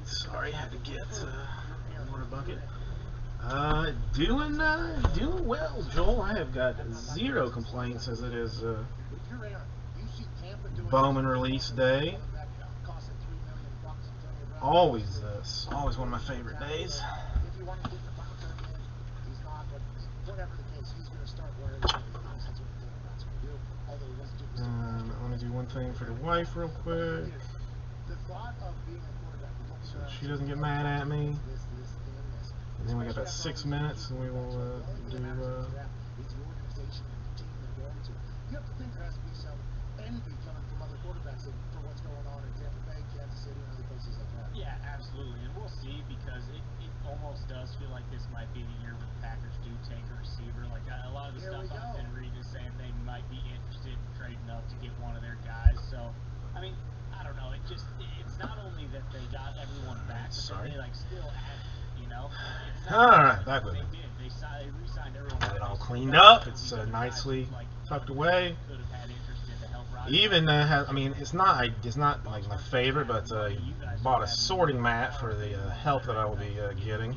Sorry, I had to get a water bucket. Doing well, Joel. I have got 0 complaints as it is Bowman release day. Always one of my favorite days. Let me do one thing for the wife real quick, so she doesn't get mad at me. And then we got about 6 minutes, and we will do. Yeah, absolutely, and we'll see, because it almost does feel like this might be the year where the Packers do take a receiver. Like a lot of the stuff I've been reading is saying they might be interested in trading up to get one of their guys. So, I mean, I don't know. It's not only that they got everyone back, but they still added. Alright, back with me. They re-signed everyone. Got it all cleaned up. It's nicely tucked away. Even I mean, it's not like my favorite, but bought a sorting mat for the help that I will be getting,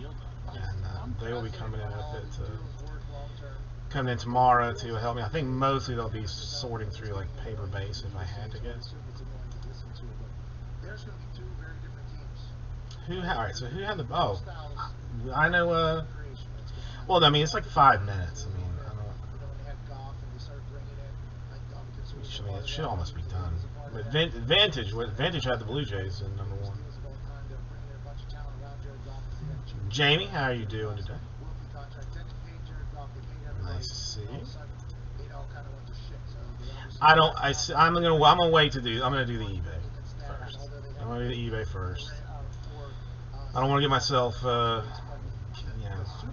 and they will be coming in with it. Coming in tomorrow to help me. I think mostly they'll be sorting through like paper base, if I had to guess. Alright, so who had the... Oh, I know, well, I mean, it's like 5 minutes. I mean, it should almost be done. But Vantage had the Blue Jays in number 1. Jamie, how are you doing today? Nice to see you. I'm gonna wait to do. I'm gonna do the eBay first. I'm gonna do the eBay first. I don't want to get myself,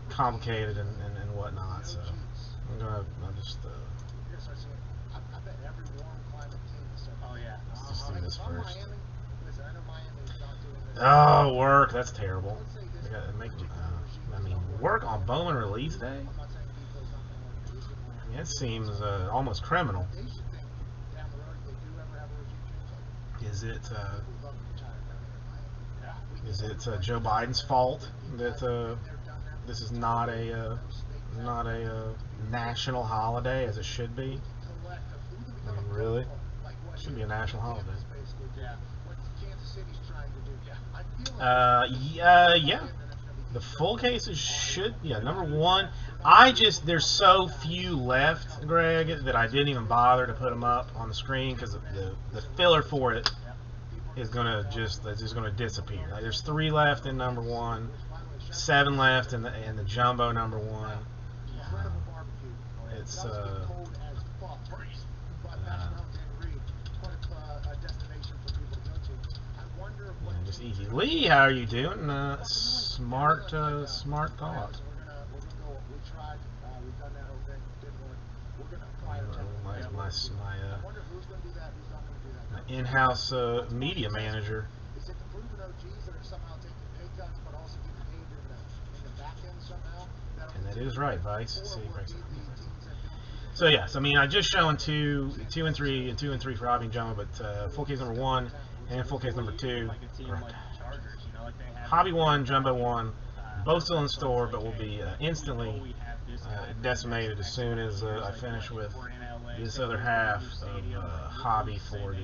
complicated and whatnot. So I'll just. Let's just do this first. Oh, work. That's terrible. I mean, work on Bowman release day? I mean, it seems almost criminal. Is it Joe Biden's fault that this is not a national holiday as it should be? I mean, really? It should be a national holiday. Yeah. The full cases should, number 1. There's so few left, Greg, that I didn't even bother to put them up on the screen, because the filler for it is just gonna disappear. Like, there's 3 left in number 1, 7 left in the jumbo number 1. It's just easy. Lee, how are you doing? Smart thought. My in-house media manager. And that is right, Vice. See, so yes, I mean I just showing 2 and 3 and 2 and 3 for Hobby and Jumbo, but full case number 1 and full case number 2. Hobby 1, Jumbo 1, both still in store, but will be instantly decimated as soon as I finish with this other half of Hobby for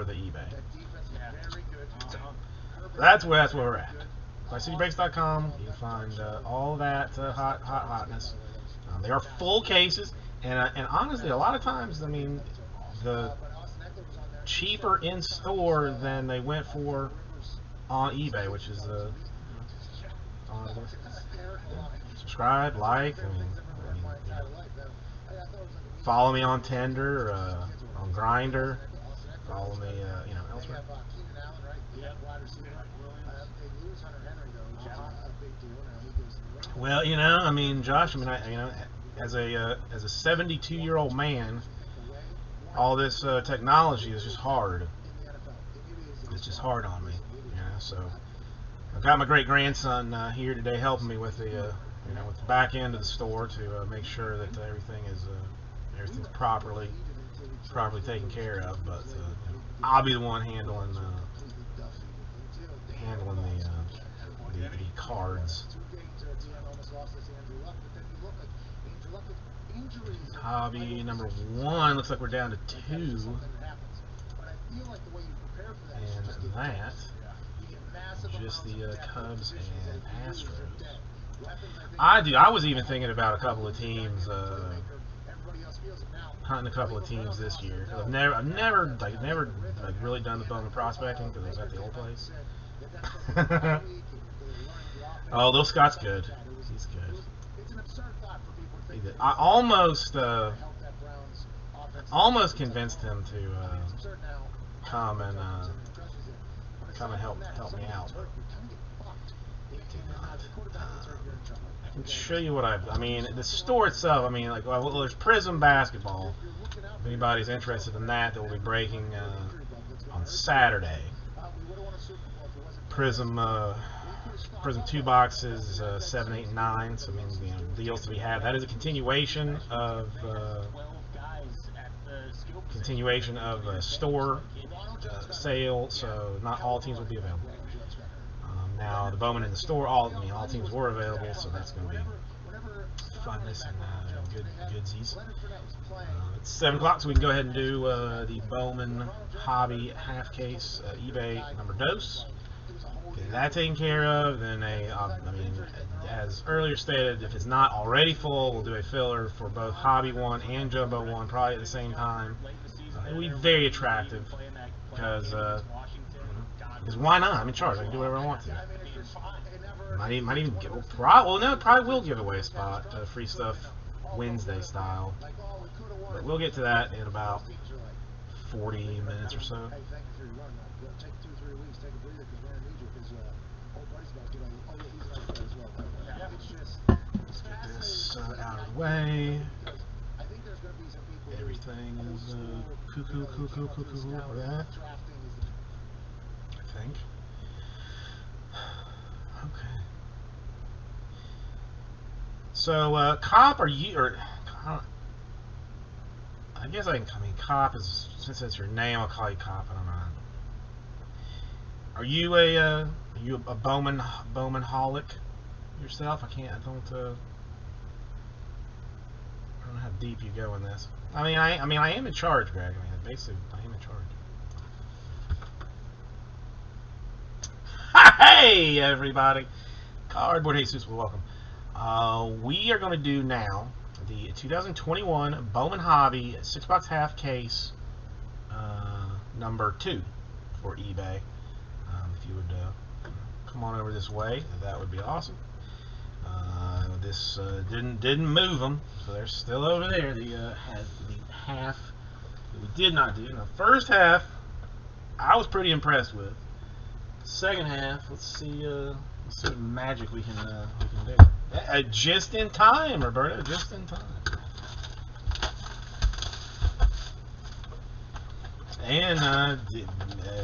the eBay. So that's where we're at. MyCityBreaks.com. You can find all that hotness. They are full cases, and honestly, a lot of times, I mean, the cheaper in store than they went for on eBay, which is subscribe, like, I mean, follow me on Tinder, on Grindr, follow me, elsewhere. Well, I mean, Josh, I mean, as a 72-year-old man, all this technology is just hard. It's just hard on me, So I've got my great grandson here today helping me with the with the back end of the store to make sure that everything's properly taken care of. But I'll be the one handling the cards. Hobby number 1 looks like we're down to 2, and that just the Cubs and Astros. I was even thinking about a couple of teams, hunting a couple of teams this year. I've never really done the Bowman prospecting because I was at the old place. Oh, Lil Scott's good. He's good. I almost convinced him to come and help me out. I can show you what I mean, the store itself. I mean, well, there's Prism Basketball. If anybody's interested in that will be breaking on Saturday. Prism 2 boxes, 7, 8, and 9. So I mean, deals to be had. That is a continuation of store sale. So not all teams will be available. Now the Bowman in the store, all teams were available. So that's going to be funness and goodsies. It's 7 o'clock, so we can go ahead and do the Bowman Hobby half case eBay number dose. Get that taken care of. Then as earlier stated, if it's not already full, we'll do a filler for both Hobby 1 and Jumbo 1, probably at the same time. It'll be very attractive because why not? I'm in charge. I can do whatever I want to. Might even give. Probably will give away a spot, free stuff Wednesday style. But we'll get to that in about 40 minutes or so. Get this out of the way. Everything is cuckoo for that. I think. Okay. So, Cop, I guess I mean, Cop is, since it's your name, I'll call you Cop. I don't know. Are you a Bowman-holic yourself? I don't know how deep you go in this. I am in charge, Greg. Basically, I am in charge. Hey, everybody! Cardboard Jesus, welcome. We are going to do now the 2021 Bowman Hobby 6-box half case number 2 for eBay. If you would come on over this way, that would be awesome. This didn't move them, so they're still over there. The half that we did not do. Now, first half, I was pretty impressed with. Second half, let's see what magic we can do. Just in time, Roberta, just in time. And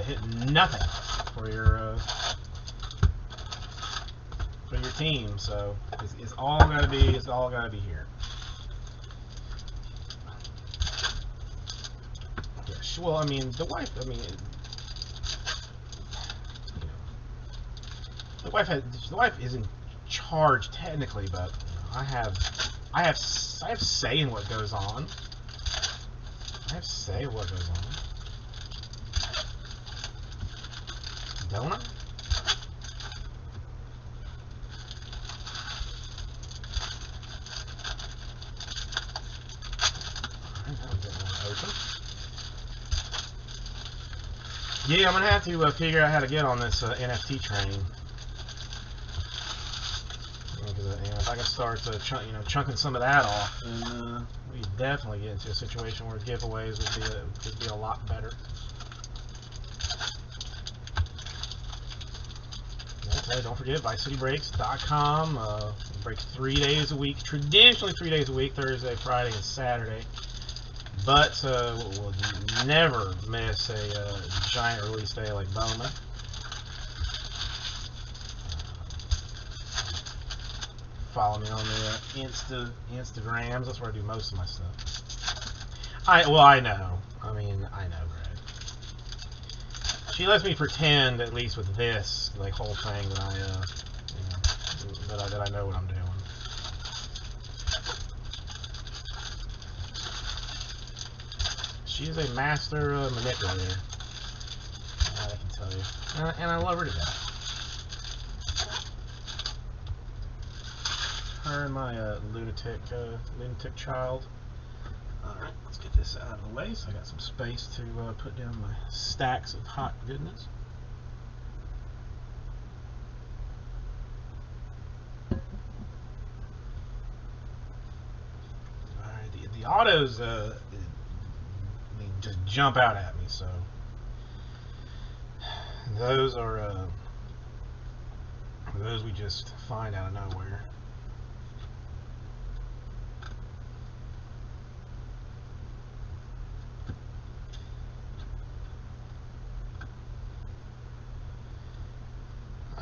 hit nothing for your team, so it's all gotta be here. Yeah, well, I mean, the wife. I mean, the wife is in charge technically, but I have say in what goes on. I have say in what goes on. Don't I? Yeah, I'm gonna have to figure out how to get on this NFT train. If I can start chunking some of that off, then we definitely get into a situation where giveaways would be a lot better. Okay, don't forget ViceCityBreaks.com. Breaks 3 days a week, traditionally 3 days a week, Thursday, Friday, and Saturday. But we'll never miss a giant release day like Bowman. Follow me on the Instagrams. That's where I do most of my stuff. I know. I mean, I know, Greg. She lets me pretend, at least with this whole thing, that I know what I'm doing. She is a master manipulator. I can tell you, and I love her to death. Her and my lunatic child. Alright, let's get this out of the way so I got some space to put down my stacks of hot goodness. Alright, the autos just jump out at me, so those are those we just find out of nowhere.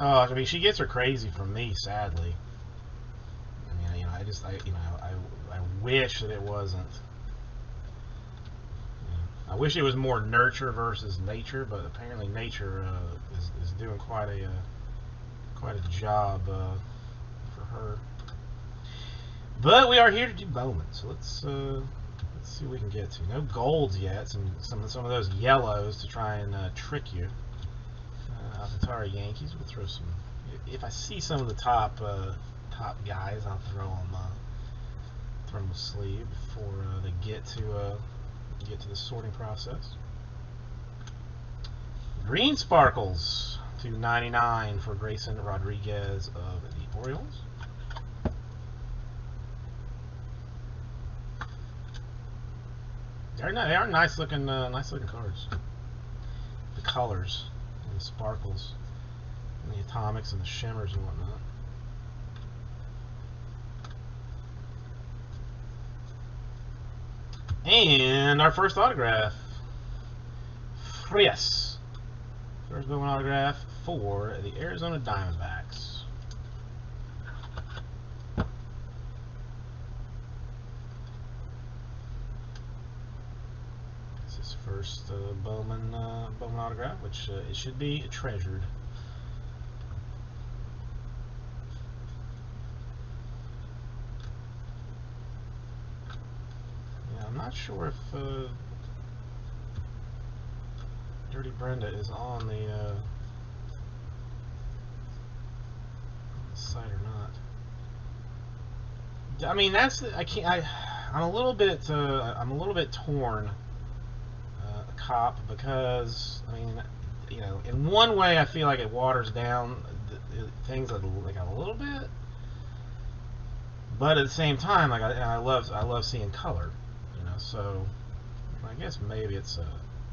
Oh, I mean, she gets her crazy from me, sadly. I mean, I wish that it wasn't. I wish it was more nurture versus nature, but apparently nature is doing quite a job for her. But we are here to do Bowman, so let's see what we can get to. No golds yet. Some of those yellows to try and trick you. Atari Yankees. We'll throw some. If I see some of the top guys, I'll throw them a sleeve before they get to the sorting process. Green Sparkles /99 for Grayson Rodriguez of the Orioles. They are nice looking cards. The colors. The sparkles and the atomics and the shimmers and whatnot. And our first autograph, Frias. First Bowman autograph for the Arizona Diamondbacks. First Bowman autograph, which it should be treasured. Yeah, I'm not sure if Dirty Brenda is on the site or not. I mean, I'm a little bit torn. Cop, because I mean, in one way I feel like it waters down things that they got a little bit, but at the same time, like I love seeing color, you know. So I guess maybe it's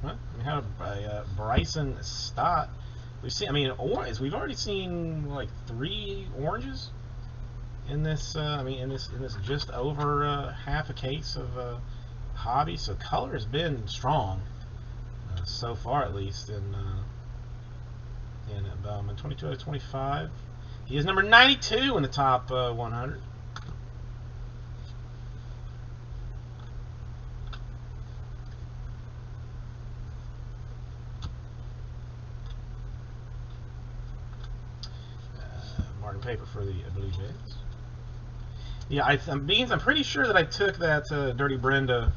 what we have Bryson Stott. We've seen, I mean, orange. We've already seen like 3 oranges in this. I mean, in this just over half a case of hobby. So color has been strong so far, at least in Bowman. 22 out of 25. He is number 92 in the top 100. Martin Paper for the Blue Jays. Yeah, Beans, I'm pretty sure that I took that Dirty Brenda,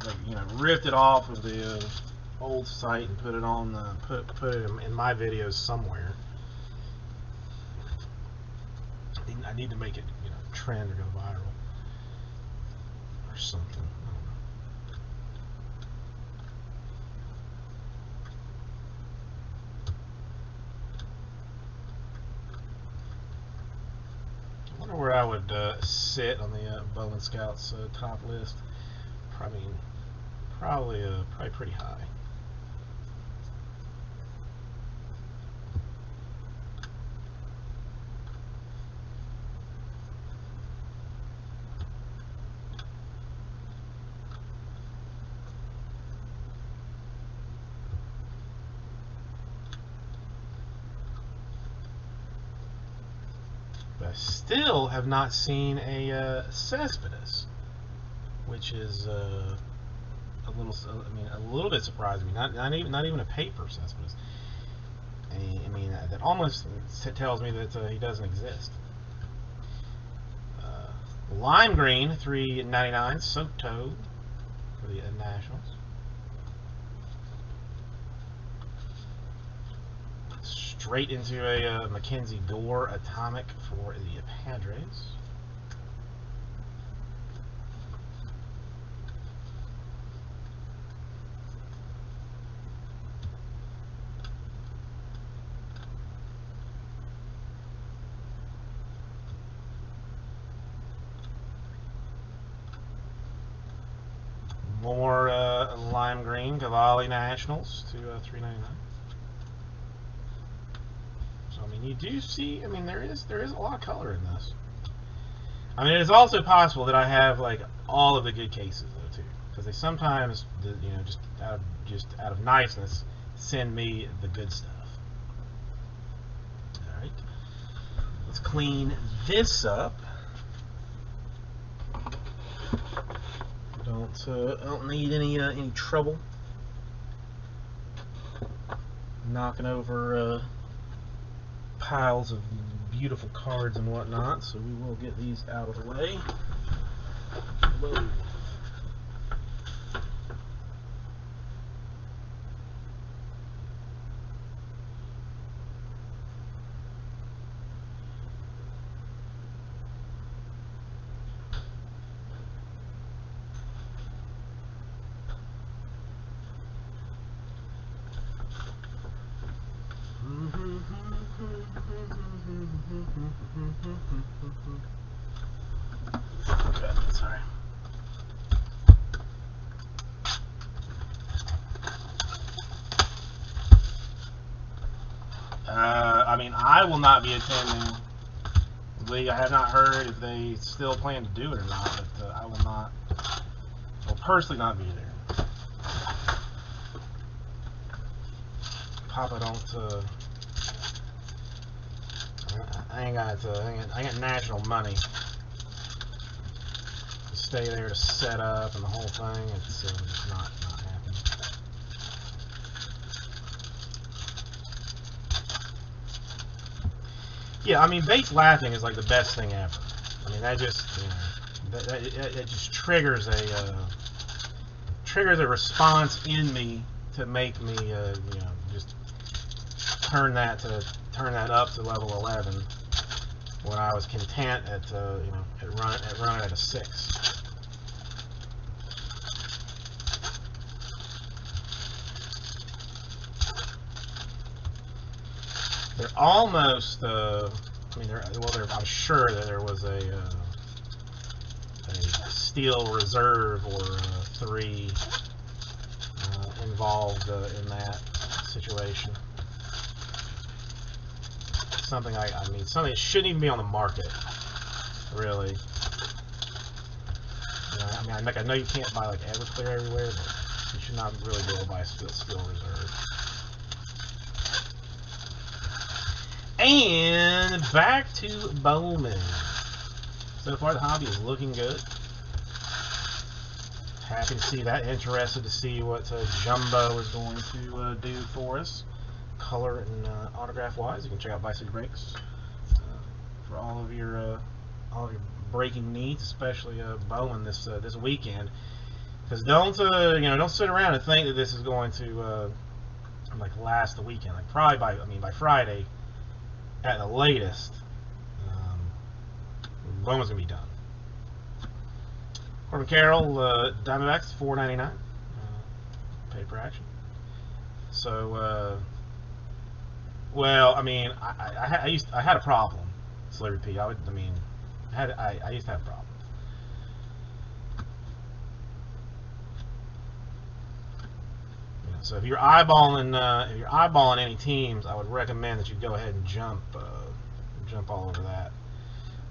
like, you know, ripped it off of the old site and put it on put it in my videos somewhere. I need to make it, you know, trend or go viral or something. I don't know. I wonder where I would sit on the Bowman Scouts top list. Probably pretty high. But I still have not seen a Cespedes, which is a little bit surprising me. Not even a paper Cespedes. I mean, that almost tells me that he doesn't exist. Lime green, $3.99. Soto for the Nationals. Straight into a Mackenzie Gore Atomic for the Padres. More lime green Cavalli Nationals to $3.99. So I mean, you do see. I mean, there is a lot of color in this. I mean, it's also possible that I have like all of the good cases though too, because they sometimes, you know, just out of niceness, send me the good stuff. All right, let's clean this up. Don't need any trouble knocking over piles of beautiful cards and whatnot, so we will get these out of the way. Whoa. Okay, sorry. I mean, I will not be attending the league. I have not heard if they still plan to do it or not, but I will personally not be there. Papa don't, I ain't got national money to stay there to set up and the whole thing. It's just not happening. Yeah, I mean, Bates laughing is like the best thing ever. I mean, that just, you know, that just triggers a response in me to make me, you know, just turn that up to level 11 when I was content at, you know, at running at a 6. almost. I mean, I'm sure that there was a steel reserve or 3 involved in that situation. Something something that shouldn't even be on the market, really. I know you can't buy like Everclear everywhere, but you should not really be able to buy a steel reserve. And back to Bowman. So far, the hobby is looking good. Happy to see that. Interested to see what Jumbo is going to do for us, color and autograph wise. You can check out Vice City Breaks for all of your breaking needs, especially Bowman this weekend. Because don't sit around and think that this is going to like last the weekend. Like probably by Friday at the latest, Bowman's gonna be done. Corbin Carroll, Diamondbacks, $4.99, paper action. So, well, I mean, I had a problem. Celebrity P. I used to have a problem. So if you're eyeballing any teams, I would recommend that you go ahead and jump all over that.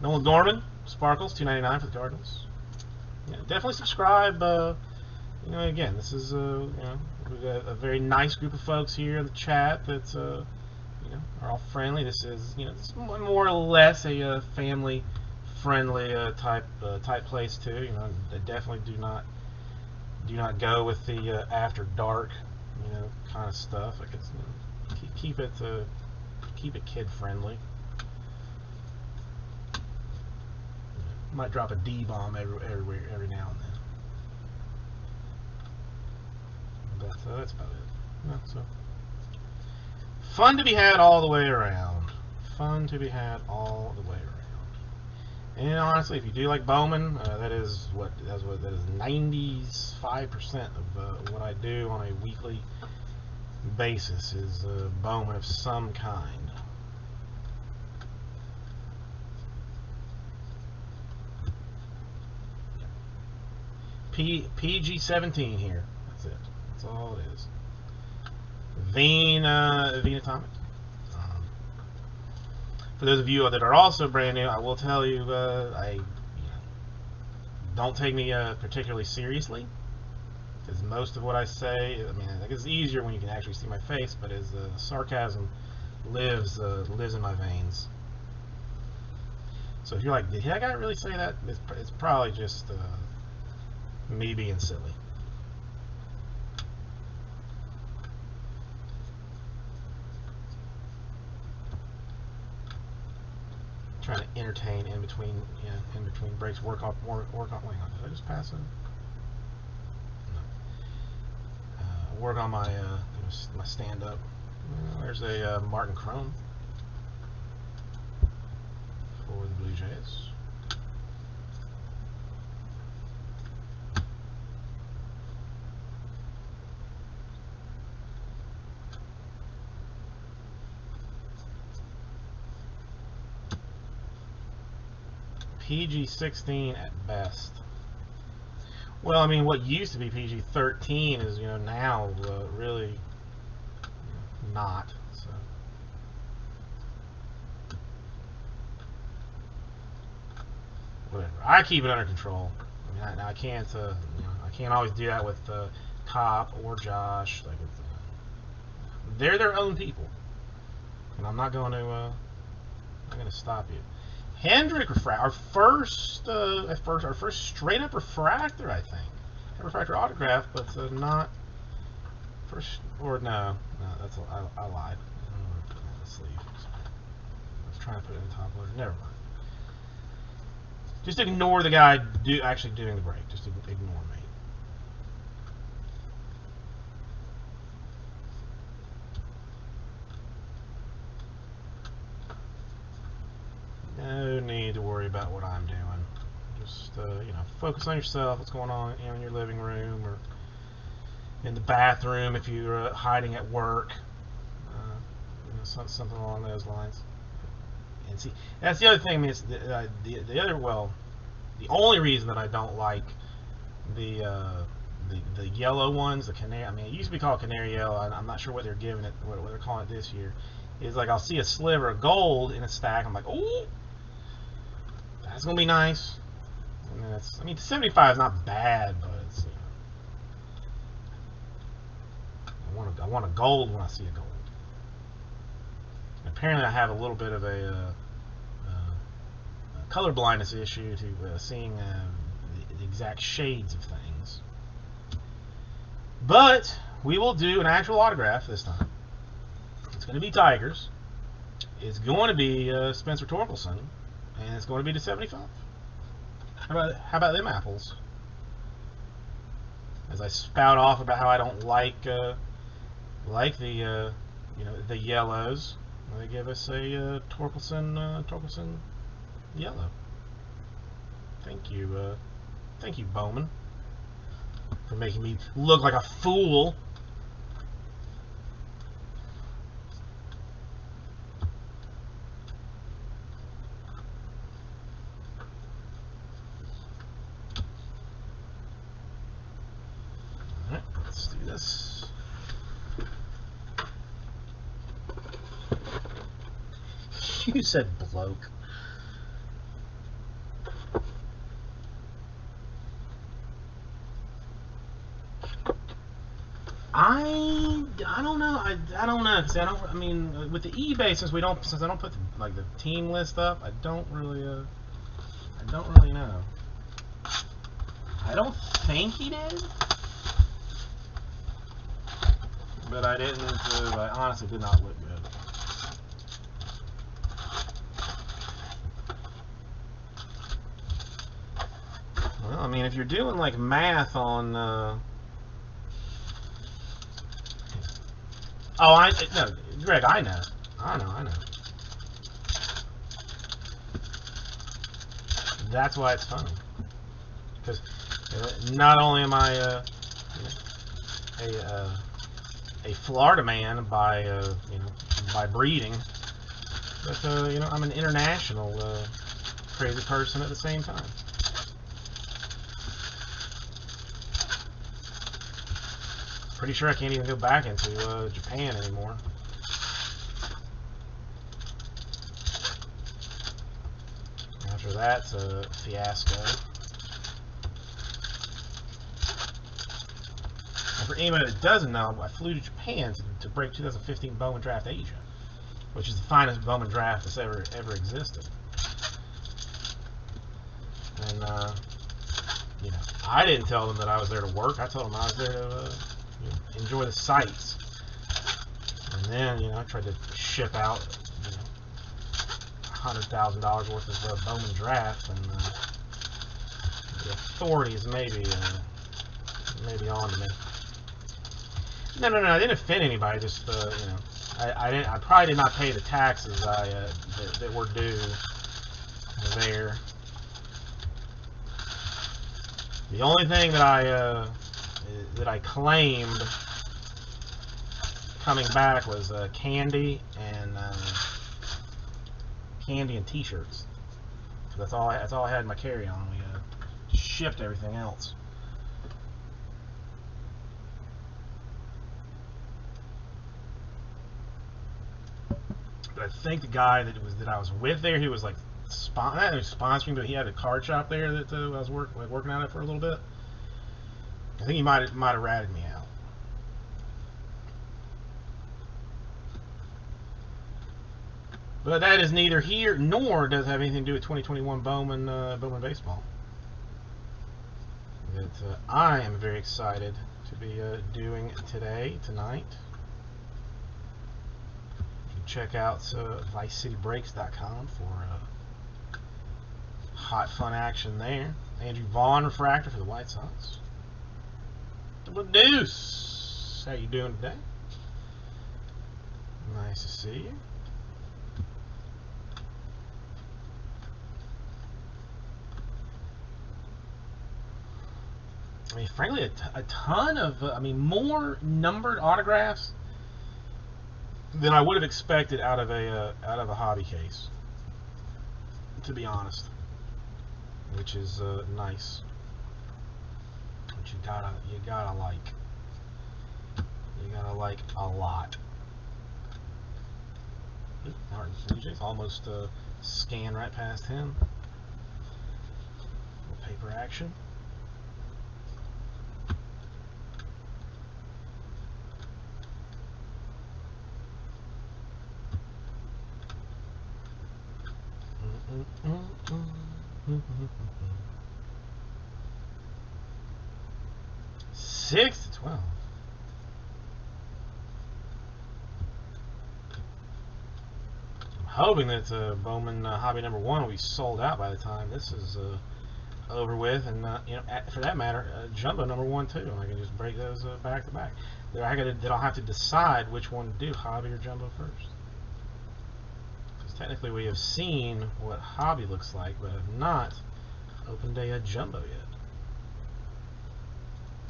Nolan Gorman, Sparkles, $2.99 for the Cardinals. Yeah, definitely subscribe. Again, this is we've got a very nice group of folks here in the chat that are all friendly. This is it's more or less a family-friendly type place too. They definitely do not go with the after dark kind of stuff. Like it's keep it kid-friendly. Might drop a D-bomb every now and then. But that's about it. So fun to be had all the way around. Fun to be had all the way around. And honestly, if you do like Bowman, that is 95% of what I do on a weekly basis is Bowman of some kind. PG-17 here. That's it. That's all it is. Veen Atomic. For those of you that are also brand new, I will tell you, don't take me particularly seriously, because most of what I say, I think it's easier when you can actually see my face, but as sarcasm lives in my veins. So if you're like, did that guy really say that? It's probably just me being silly. Trying to entertain in between breaks. Work on. Wait, did I just pass it? No. Work on my stand up. There's a Martin Chrome for the Blue Jays. PG-16 at best. Well, what used to be PG-13 is, now really not. So. Whatever. I keep it under control. I can't. I can't always do that with Cop or Josh. Like, they're their own people, and I'm not going to stop you. Hendrick our first straight up refractor, I think. Refractor autograph, but not first, or no, that's I lied. I don't know where to put it on the sleeve. I was trying to put it in the top loader. Never mind. Just ignore the guy actually doing the break. Just ignore me. No need to worry about what I'm doing. Just focus on yourself. What's going on in your living room or in the bathroom if you're hiding at work. something along those lines. And see, that's the other thing. I mean, it's the other, well, the only reason that I don't like the yellow ones, the canary. I mean, it used to be called canary yellow. I'm not sure what they're giving it, what they're calling it this year. Is like I'll see a sliver of gold in a stack. I'm like, oh, that's gonna be nice. And then I mean, 75 is not bad, but it's, I want a gold when I see a gold. And apparently, I have a little bit of a color blindness issue to seeing the exact shades of things. But we will do an actual autograph this time. It's going to be Tigers. It's going to be Spencer Torkelson, and it's going to be to 75. How about them apples? As I spout off about how I don't like the the yellows, they give us a Torkelson yellow. Thank you, Bowman, for making me look like a fool. Alright, let's do this. You said bloke. I don't know. I don't know. Cause I mean, with the eBay, since I don't put the team list up, I don't really know. I don't think he did, but I didn't. I honestly did not look good. Well, I mean, if you're doing like math on. Oh, no, Greg, I know. That's why it's funny. Because not only am I a Florida man by by breeding, but I'm an international crazy person at the same time. Pretty sure I can't even go back into Japan anymore. After that's a fiasco. And for anybody that doesn't know, I flew to Japan to break 2015 Bowman Draft Asia, which is the finest Bowman draft that's ever existed. And I didn't tell them that I was there to work. I told them I was there to enjoy the sights. And then, I tried to ship out, $100,000 worth of Bowman draft, and the authorities maybe on to me. No, I didn't offend anybody. Just I probably did not pay the taxes that were due there. The only thing that I claimed coming back was candy and T-shirts. So that's all I had in my carry-on. We shipped everything else. But I think the guy that I was with there, he was like sponsoring, but he had a card shop there that I was working out at for a little bit. I think he might have ratted me out. But that is neither here nor does have anything to do with 2021 Bowman baseball. That I am very excited to be doing tonight. You can check out ViceCityBreaks.com for hot fun action there. Andrew Vaughn refractor for the White Sox. Double Deuce, how you doing today? Nice to see you. I mean, frankly, a ton of, more numbered autographs than I would have expected out of a hobby case, to be honest, which is nice. Which you gotta like a lot. Martin Fuji's almost scanned right past him. Little paper action. Six to 12. I'm hoping that Bowman hobby number 1 will be sold out by the time this is over with, and you know, for that matter, Jumbo number 1 too. And I can just break those back to back. Then I'll have to decide which one to do, hobby or Jumbo first. Technically, we have seen what hobby looks like, but have not opened a jumbo yet.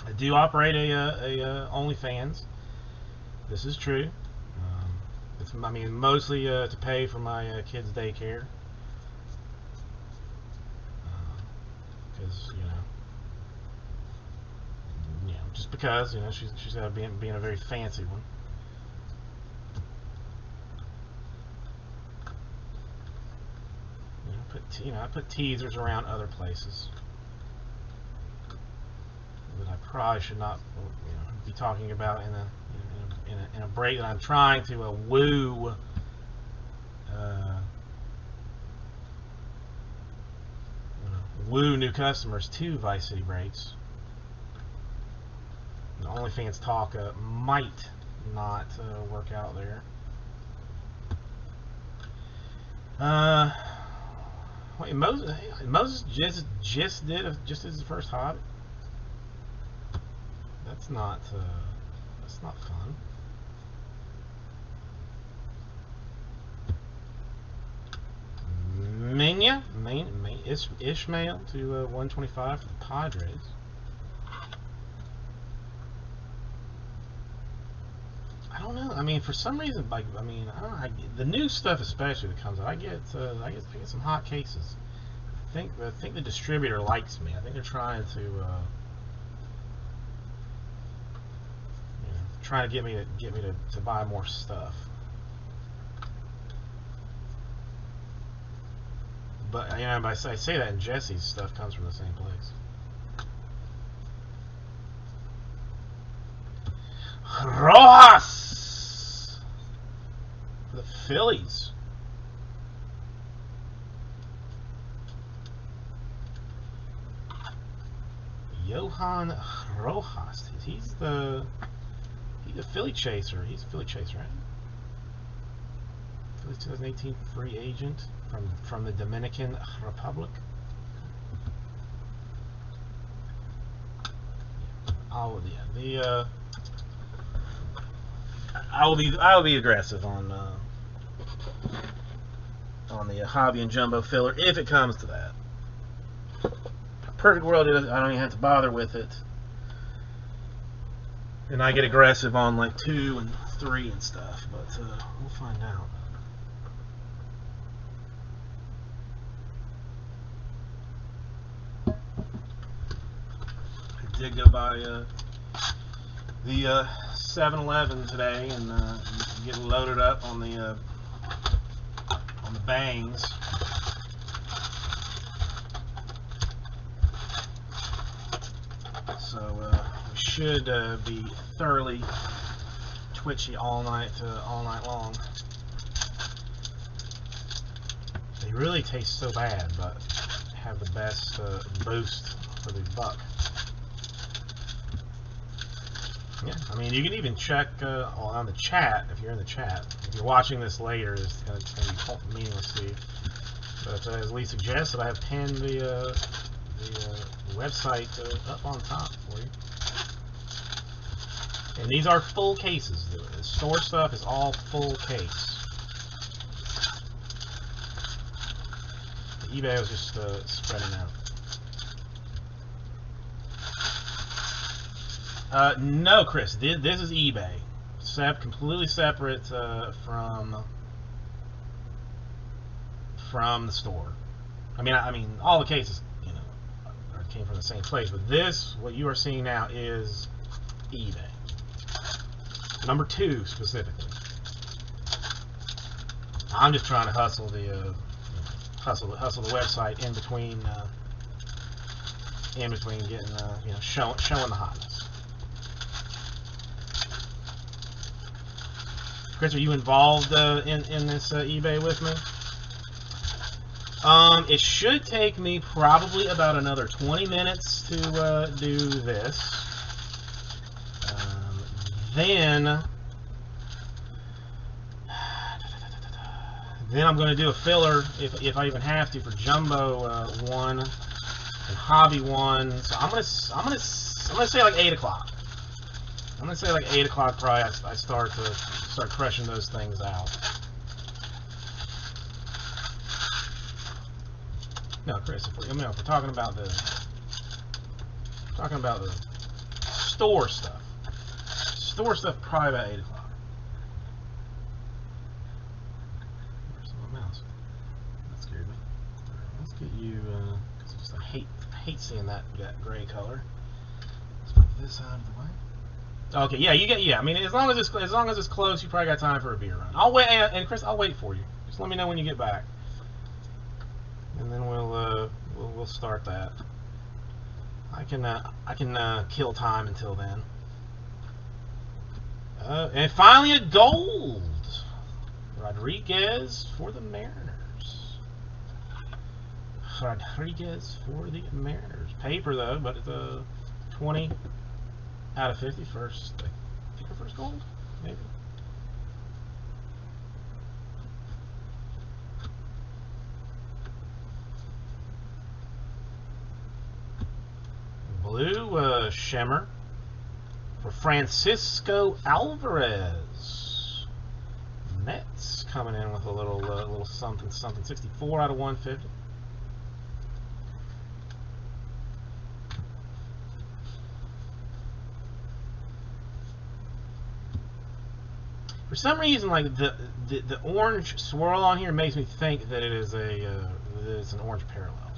I do operate a OnlyFans. This is true. It's mostly to pay for my kids' daycare, because just because she's got to be in a very fancy one. I put teasers around other places that I probably should not be talking about in a break that I'm trying to woo new customers to Vice City Breaks. The OnlyFans talk might not work out there. Wait, Moses just did his first hobby. That's not fun. Ishmael to 125 for the Padres. I don't know. I mean, for some reason, I don't know. The new stuff, especially that comes out, I get some hot cases. I think the distributor likes me. I think they're trying to get me to buy more stuff. But I say that, and Jesse's stuff comes from the same place. Rojas, the Phillies. Johan Rojas. He's a Philly chaser. He's a Philly chaser, right? Phillies 2018 free agent from the Dominican Republic. I will be aggressive on the hobby and jumbo filler if it comes to that. Perfect world, I don't even have to bother with it, and I get aggressive on like 2 and 3 and stuff. But we'll find out. I did go by the 7-Eleven today and get loaded up on the bangs. So we should be thoroughly twitchy all night long. They really taste so bad, but have the best boost for the buck. Yeah, I mean, you can even check on the chat if you're in the chat. If you're watching this later, it's going to be meaningless to you. But as Lee suggested, I have pinned the website up on top for you. And these are full cases. The store stuff is all full case. The eBay was just spreading out. No, Chris, this is eBay. completely separate from the store. I mean, all the cases, you know, came from the same place, but this, what you are seeing now, is eBay. Number 2 specifically. I'm just trying to hustle the website in between getting you know, showing the hotness. Chris, are you involved in this eBay with me? It should take me probably about another 20 minutes to do this. Then I'm going to do a filler, if I even have to, for Jumbo 1 and Hobby 1. So I'm gonna say like 8 o'clock. I'm gonna say like 8 o'clock. Probably I start crushing those things out. No, Chris, if we're talking about the store stuff. Store stuff probably about 8 o'clock. Where's my mouse? That scared me. Let's get you. Cause I hate seeing that gray color. Let's move this out of the way. Okay, yeah, yeah. I mean, as long as it's close, you probably got time for a beer run. I'll wait, and Chris, I'll wait for you. Just let me know when you get back, and then we'll start that. I can kill time until then. And finally, a gold. Rodriguez for the Mariners. Rodriguez for the Mariners. Paper though, but it's a 20 out of 50. First, I think her first gold, maybe. Blue shimmer for Francisco Alvarez. Mets coming in with a little something. 64 out of 150. For some reason, like the orange swirl on here makes me think that it is that it's an orange parallel,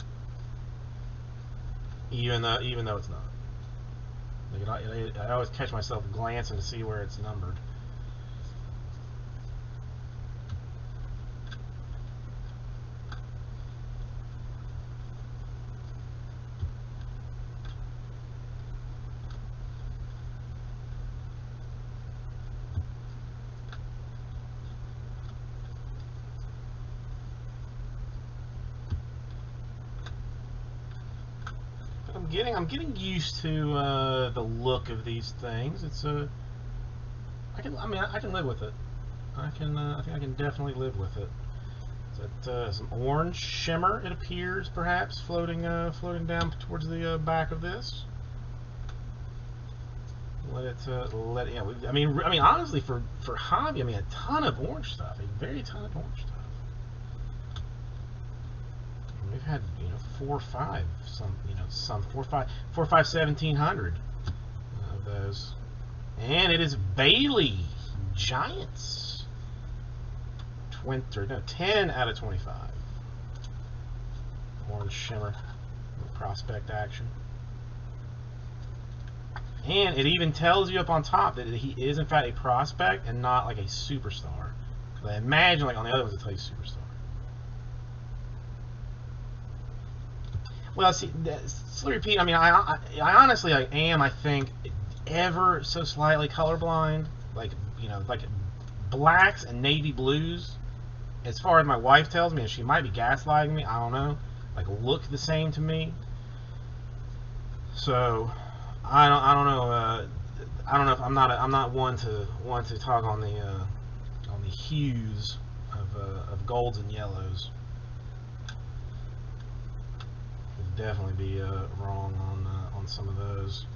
even though it's not. Like I always catch myself glancing to see where it's numbered. I'm getting used to the look of these things. It's I can live with it. I think I can definitely live with it. It's some orange shimmer, it appears, perhaps floating down towards the back of this. I mean honestly, for hobby, a ton of orange stuff, a very ton of orange stuff. We've had 4 or 5, some 4 or 5 1700 of those, and it is Bailey Giants 10 out of 25. Orange shimmer, prospect action, and it even tells you up on top that he is in fact a prospect and not like a superstar. I imagine like on the other ones it tells you superstar. Well, see, Slurry Pete, I honestly am, I think, ever so slightly colorblind. Like blacks and navy blues, as far as my wife tells me, and she might be gaslighting me, I don't know, like look the same to me. So, I don't know, if I'm not one to talk on the hues of golds and yellows. Definitely be wrong on some of those.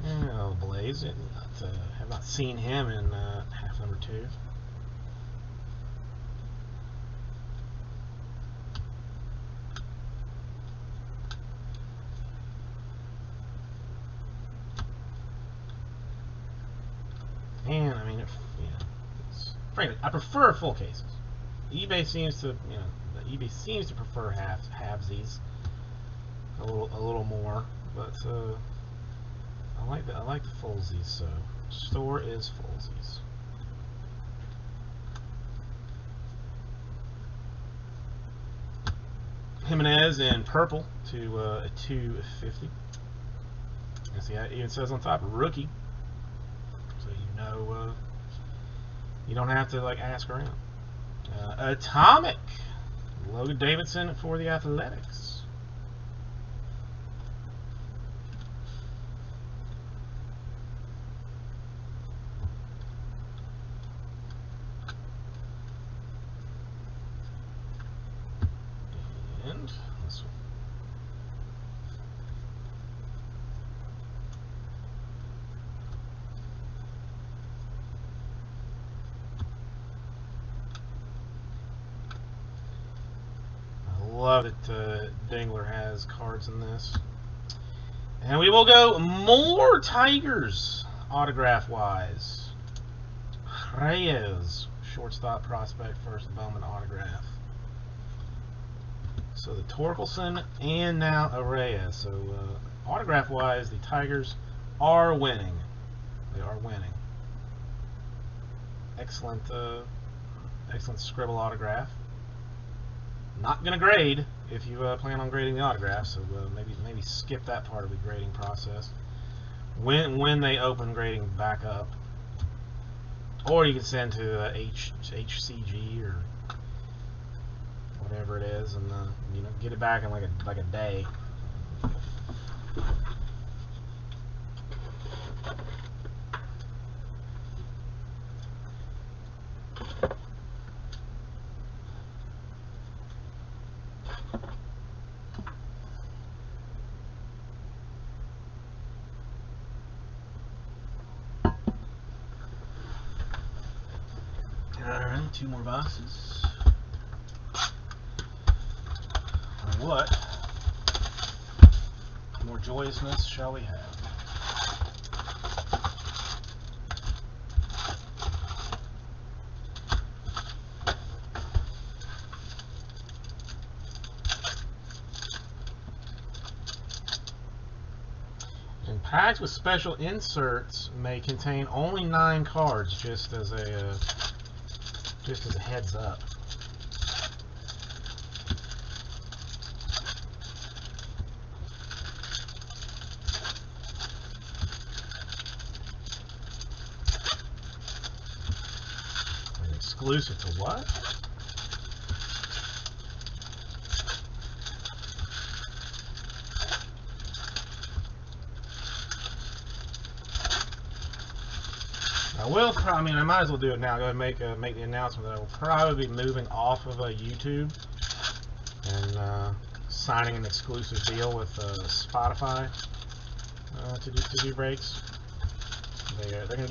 Oh, Blaze, have not seen him in half number 2. And I mean, frankly, I prefer full cases. eBay seems to, eBay seems to prefer halvesies a little more, but I like the fullsies. So store is fullsies. Jimenez in purple to a 250. And see, it even says on top rookie, so you don't have to like ask around. Atomic, Logan Davidson for the Athletics. And this one. Love that Dingler has cards in this. And we will go more Tigers autograph-wise. Reyes, shortstop prospect, first Bowman autograph. So the Torkelson and now a Reyes. So autograph-wise, the Tigers are winning. They are winning. Excellent, excellent scribble autograph. Not gonna grade if you plan on grading the autograph, so maybe skip that part of the grading process. When they open grading back up, or you can send to HCG or whatever it is, and get it back in like a day. Alright, 2 more boxes. What more joyousness shall we have? And packs with special inserts may contain only 9 cards, just as a heads up. And exclusive to what? I might as well do it now. Go ahead and make the announcement that I will probably be moving off of YouTube and signing an exclusive deal with Spotify to do breaks. They're gonna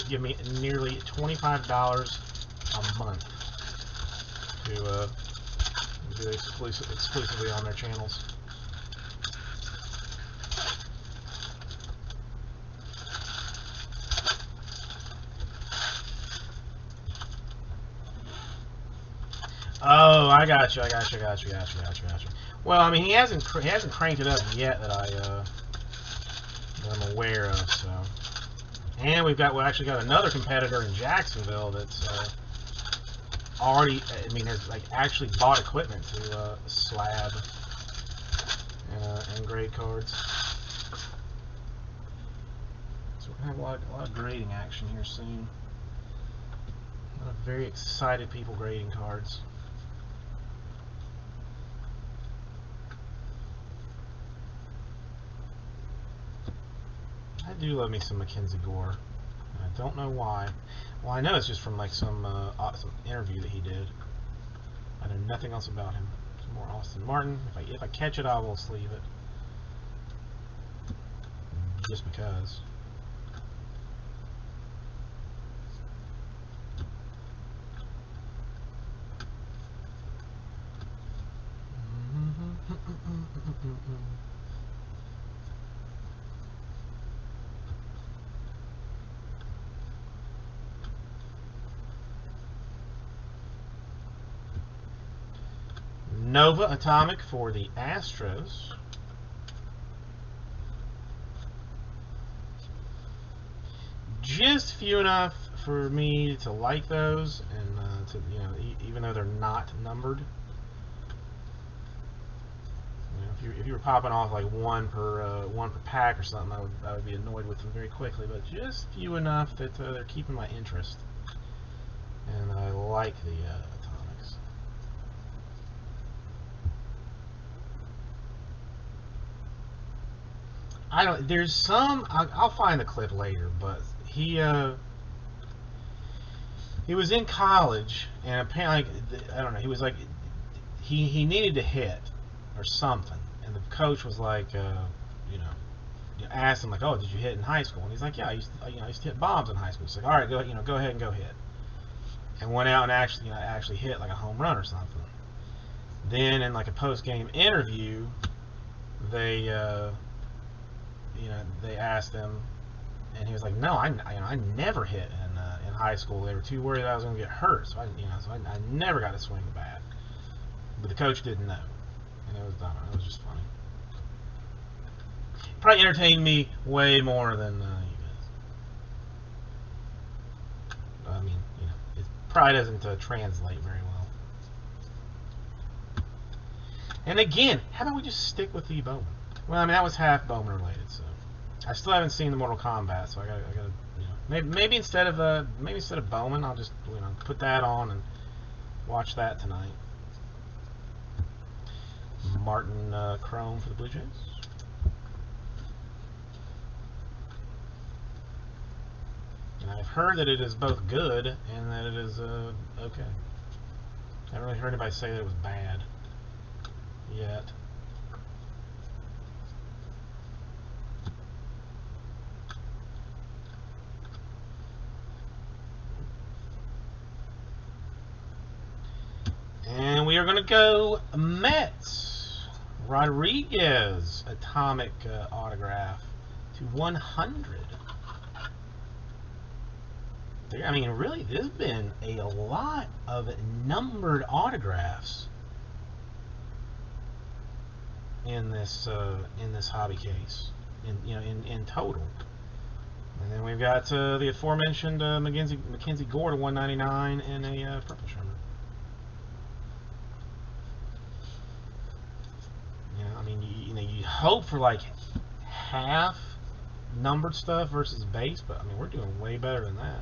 give me nearly $25 a month to do exclusively on their channels. Oh, I got you. Well, I mean, he hasn't cranked it up yet that I'm aware of. So, and we actually got another competitor in Jacksonville that's already, has like actually bought equipment to slab and grade cards. So we're gonna have a lot of grading action here soon. A lot of very excited people grading cards. I do love me some Mackenzie Gore. I don't know why. Well, I know it's just from like some interview that he did. I know nothing else about him. Some more Austin Martin. If I catch it, I will sleeve it. Just because. Nova Atomic for the Astros. Just few enough for me to like those, and to, you know, even though they're not numbered. You know, if you were popping off like one per pack or something, I would be annoyed with them very quickly. But just few enough that they're keeping my interest, and I like the Atomics. I don't. There's some. I'll find the clip later, but he was in college, and apparently, I don't know. He was like, he needed to hit or something, and the coach was like, you know, asked him like, "Oh, did you hit in high school?" And he's like, "Yeah, I used to hit bombs in high school." It's like, "All right, go ahead and go hit," and went out and actually hit like a home run or something. Then in like a post game interview, they they asked him, and he was like, "No, I never hit in high school. They were too worried that I was going to get hurt, so I never got to swing the bat." But the coach didn't know, and it was just funny. Probably entertained me way more than you guys. I mean, you know, it probably doesn't translate very well. And again, how about we just stick with the Bowman? Well, I mean, that was half Bowman related, so I still haven't seen the Mortal Kombat, so I gotta, you know, maybe instead of Bowman, I'll just, you know, put that on and watch that tonight. Martin Chrome for the Blue Jays. And I've heard that it is both good and that it is okay. I haven't really heard anybody say that it was bad yet. And we are going to go Mets. Rodriguez Atomic autograph to 100. I mean, really, there's been a lot of numbered autographs in this hobby case, in total. And then we've got the aforementioned Mackenzie Gore to 199 and a purple shimmer. I mean, you hope for like half numbered stuff versus base, but I mean, we're doing way better than that.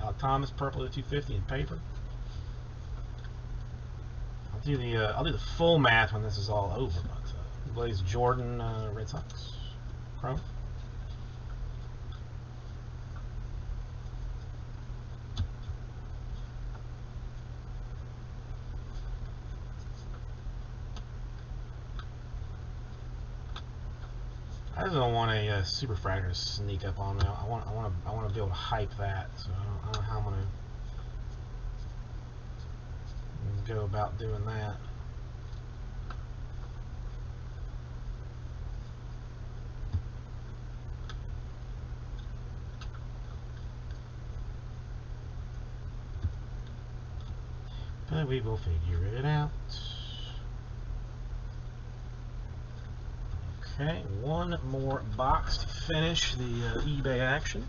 Al Thomas purple to 250 in paper. I'll do the full math when this is all over. But Blaze Jordan Red Sox chrome. I just don't want a super fractor to sneak up on me. I want to be able to hype that. So I don't know how I'm gonna go about doing that. But we will figure it out. Okay, one more box to finish the eBay action.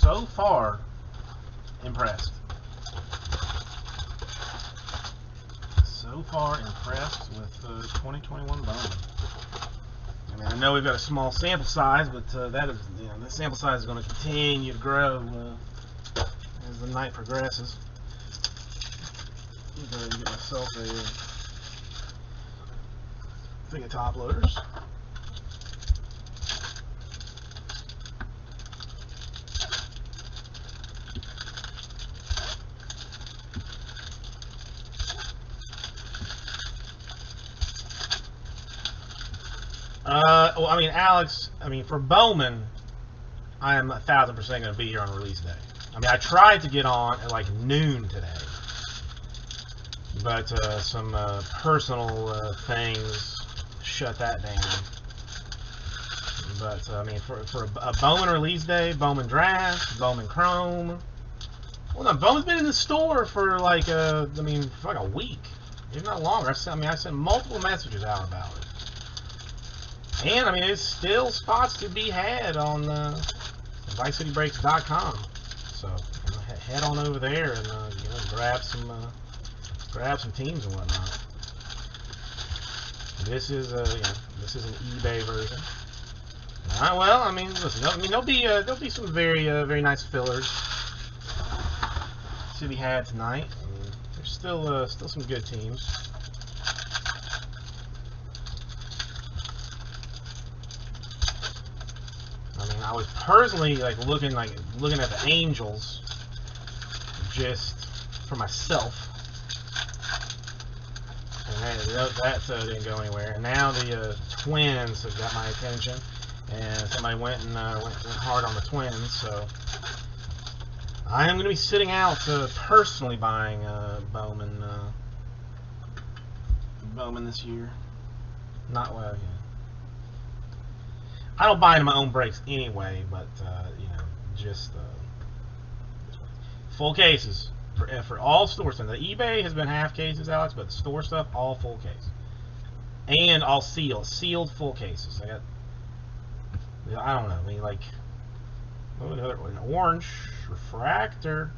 So far, impressed. So far, impressed with 2021 Bowman. I mean, I know we've got a small sample size, but that is, the sample size is going to continue to grow as the night progresses. I'm going to get myself a thing of top loaders. Well, I mean, Alex, I mean, for Bowman, I am 1,000% going to be here on release day. I mean, I tried to get on at like noon today, but some personal things shut that down. But I mean, for a Bowman release day, Bowman Draft, Bowman Chrome. Well, no, Bowman's been in the store for like for like a week, if not longer. I sent multiple messages out about it, and I mean, there's still spots to be had on ViceCityBreaks.com. So head on over there and grab some teams and whatnot. This is an eBay version. Well, I mean, listen. There'll be some very nice fillers to be had tonight. I mean, there's still some good teams. I mean, I was personally looking at the Angels just for myself, and that didn't go anywhere. And now the Twins have got my attention, and somebody went hard on the Twins, so I am going to be sitting out personally buying Bowman this year. Not well, yeah. I don't buy into my own breaks anyway, but just full cases for all stores. And the eBay has been half cases, Alex, but the store stuff all full case, and all sealed full cases. I don't know. I mean, like, what was another one? An orange refractor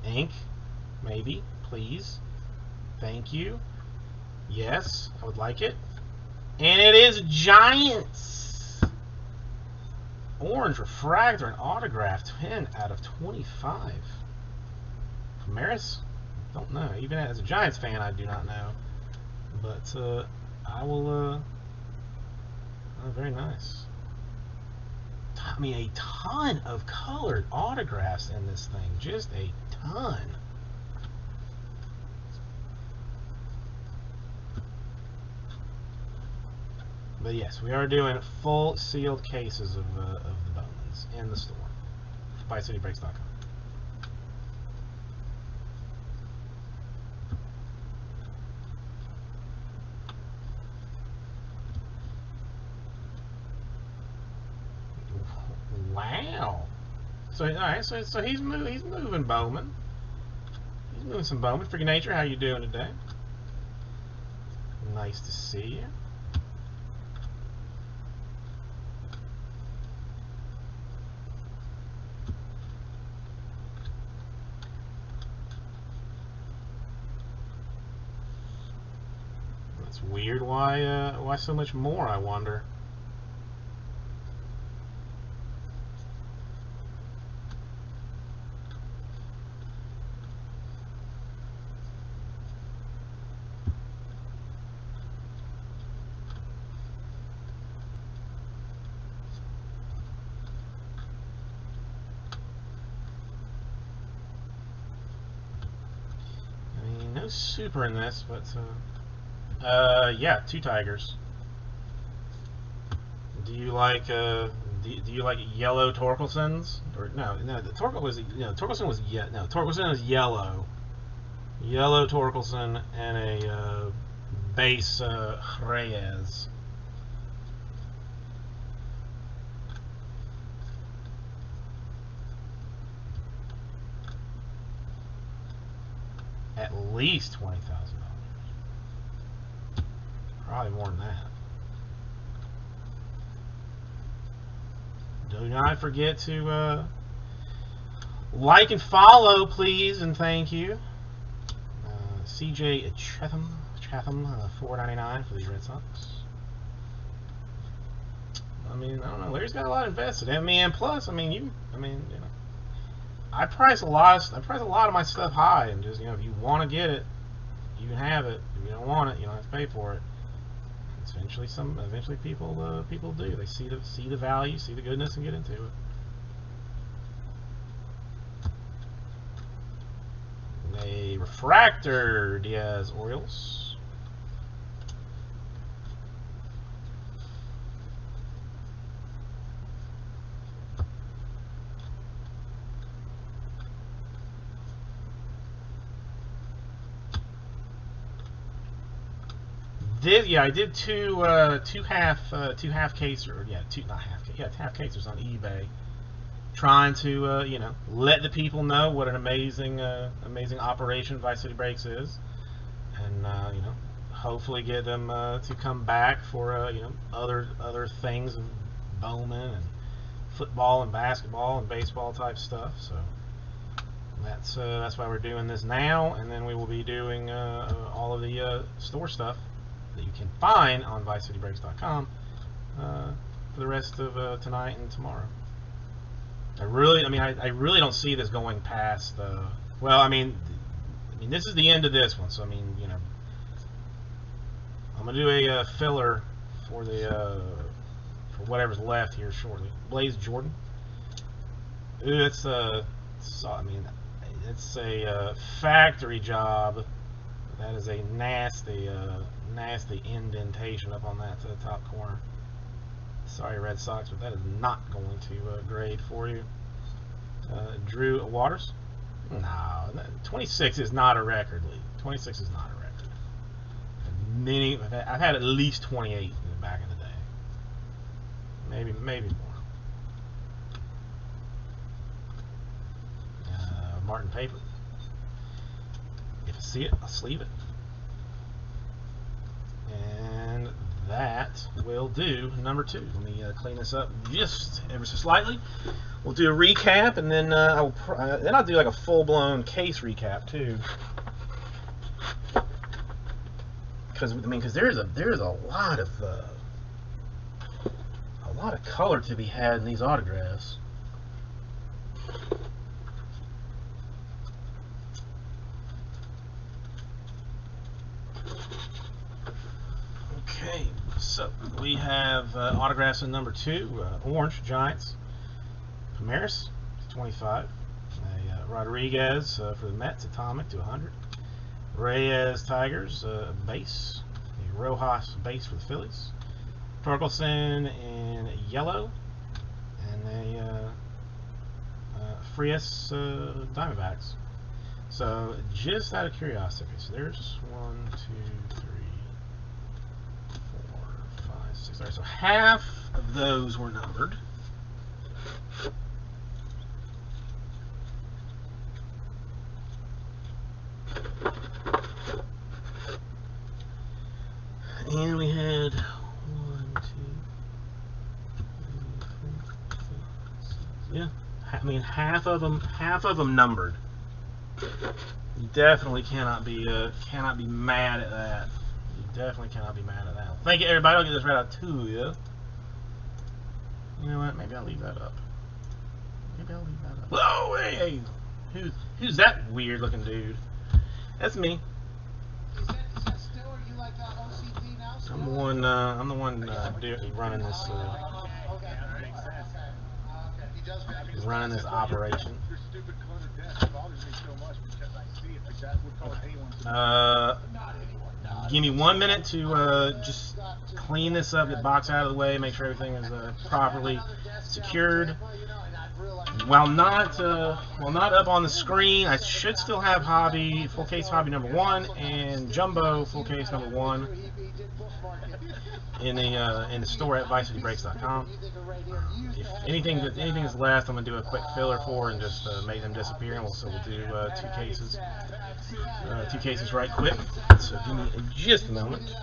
ink, maybe, please, thank you. Yes, I would like it. And it is Giants orange refractor and autograph 10 out of 25. Maris? Don't know. Even as a Giants fan, I do not know. But I will. Oh, very nice. I mean, a ton of colored autographs in this thing. Just a ton. But yes, we are doing full sealed cases of the Bowmans in the store. ViceCityBreaks.com. Wow. So all right. So he's moving Bowman. He's moving some Bowman. Freaking Nature, how you doing today? Nice to see you. That's weird. Why so much more, I wonder. No super in this, but yeah, 2 Tigers. Do you like yellow Torkelsons? Or no, the Torkelson was Torkelson is yellow. Yellow Torkelson and a base Reyes. At least $20,000. Probably more than that. Do not forget to like and follow, please, and thank you. CJ Chatham, $4.99 for the Red Sox. I mean, I don't know. Larry's got a lot invested in me, and plus, I price a lot of my stuff high, and just if you want to get it, you can have it. If you don't want it, you don't have to pay for it. Eventually people do. They see the value, see the goodness, and get into it. A refractor, Diaz Orioles. I did two half case, or half casers on eBay, trying to let the people know what an amazing operation Vice City Breaks is, and hopefully get them to come back for other things of Bowman and football and basketball and baseball type stuff. So that's why we're doing this now, and then we will be doing all of the store stuff that you can find on ViceCityBreaks.com for the rest of tonight and tomorrow. I really don't see this going past. This is the end of this one, so I'm gonna do a filler for for whatever's left here shortly. Blaze Jordan. Ooh, it's a factory job. That is a nasty indentation up on that to the top corner. Sorry, Red Sox, but that is not going to grade for you. Drew Waters. No, 26 is not a record league. 26 is not a record. I've had at least 28 back in the day. Maybe more. Martin Paper. If I see it, I'll sleeve it. And that will do number 2. Let me clean this up just ever so slightly. We'll do a recap, and then I'll do like a full-blown case recap too. Because there's a lot of color to be had in these autographs. Okay, so we have autographs in number 2. Orange Giants. Maris, 25. Rodriguez for the Mets, atomic to 100. Reyes Tigers, base. A Rojas base for the Phillies. Torkelson in yellow, and a Frias Diamondbacks. So just out of curiosity, so there's 1, 2, 3, 4, 5, 6. All right, so half of those were numbered. And we had 1, 2, 3, 4, 5, 6. Yeah, half of them numbered. You definitely cannot be mad at that. You definitely cannot be mad at that. Thank you, everybody. I'll get this right out to you. You know what? Maybe I'll leave that up. Whoa, hey, who's that weird-looking dude? That's me. Is that still? Are you like OCD now? Still? I'm the one running this. Running this operation. Your stupid clone of death bothers me so much because I see it like that would cause anyone to Not anyone. Give me 1 minute to just clean this up, get the box out of the way, make sure everything is properly secured. While not up on the screen, I should still have Hobby, full case Hobby number 1 and Jumbo full case number 1 in the store at ViceCityBreaks.com. If anything is left, I'm gonna do a quick filler for and just make them disappear, and we'll do 2 cases right quick. So give me just a moment.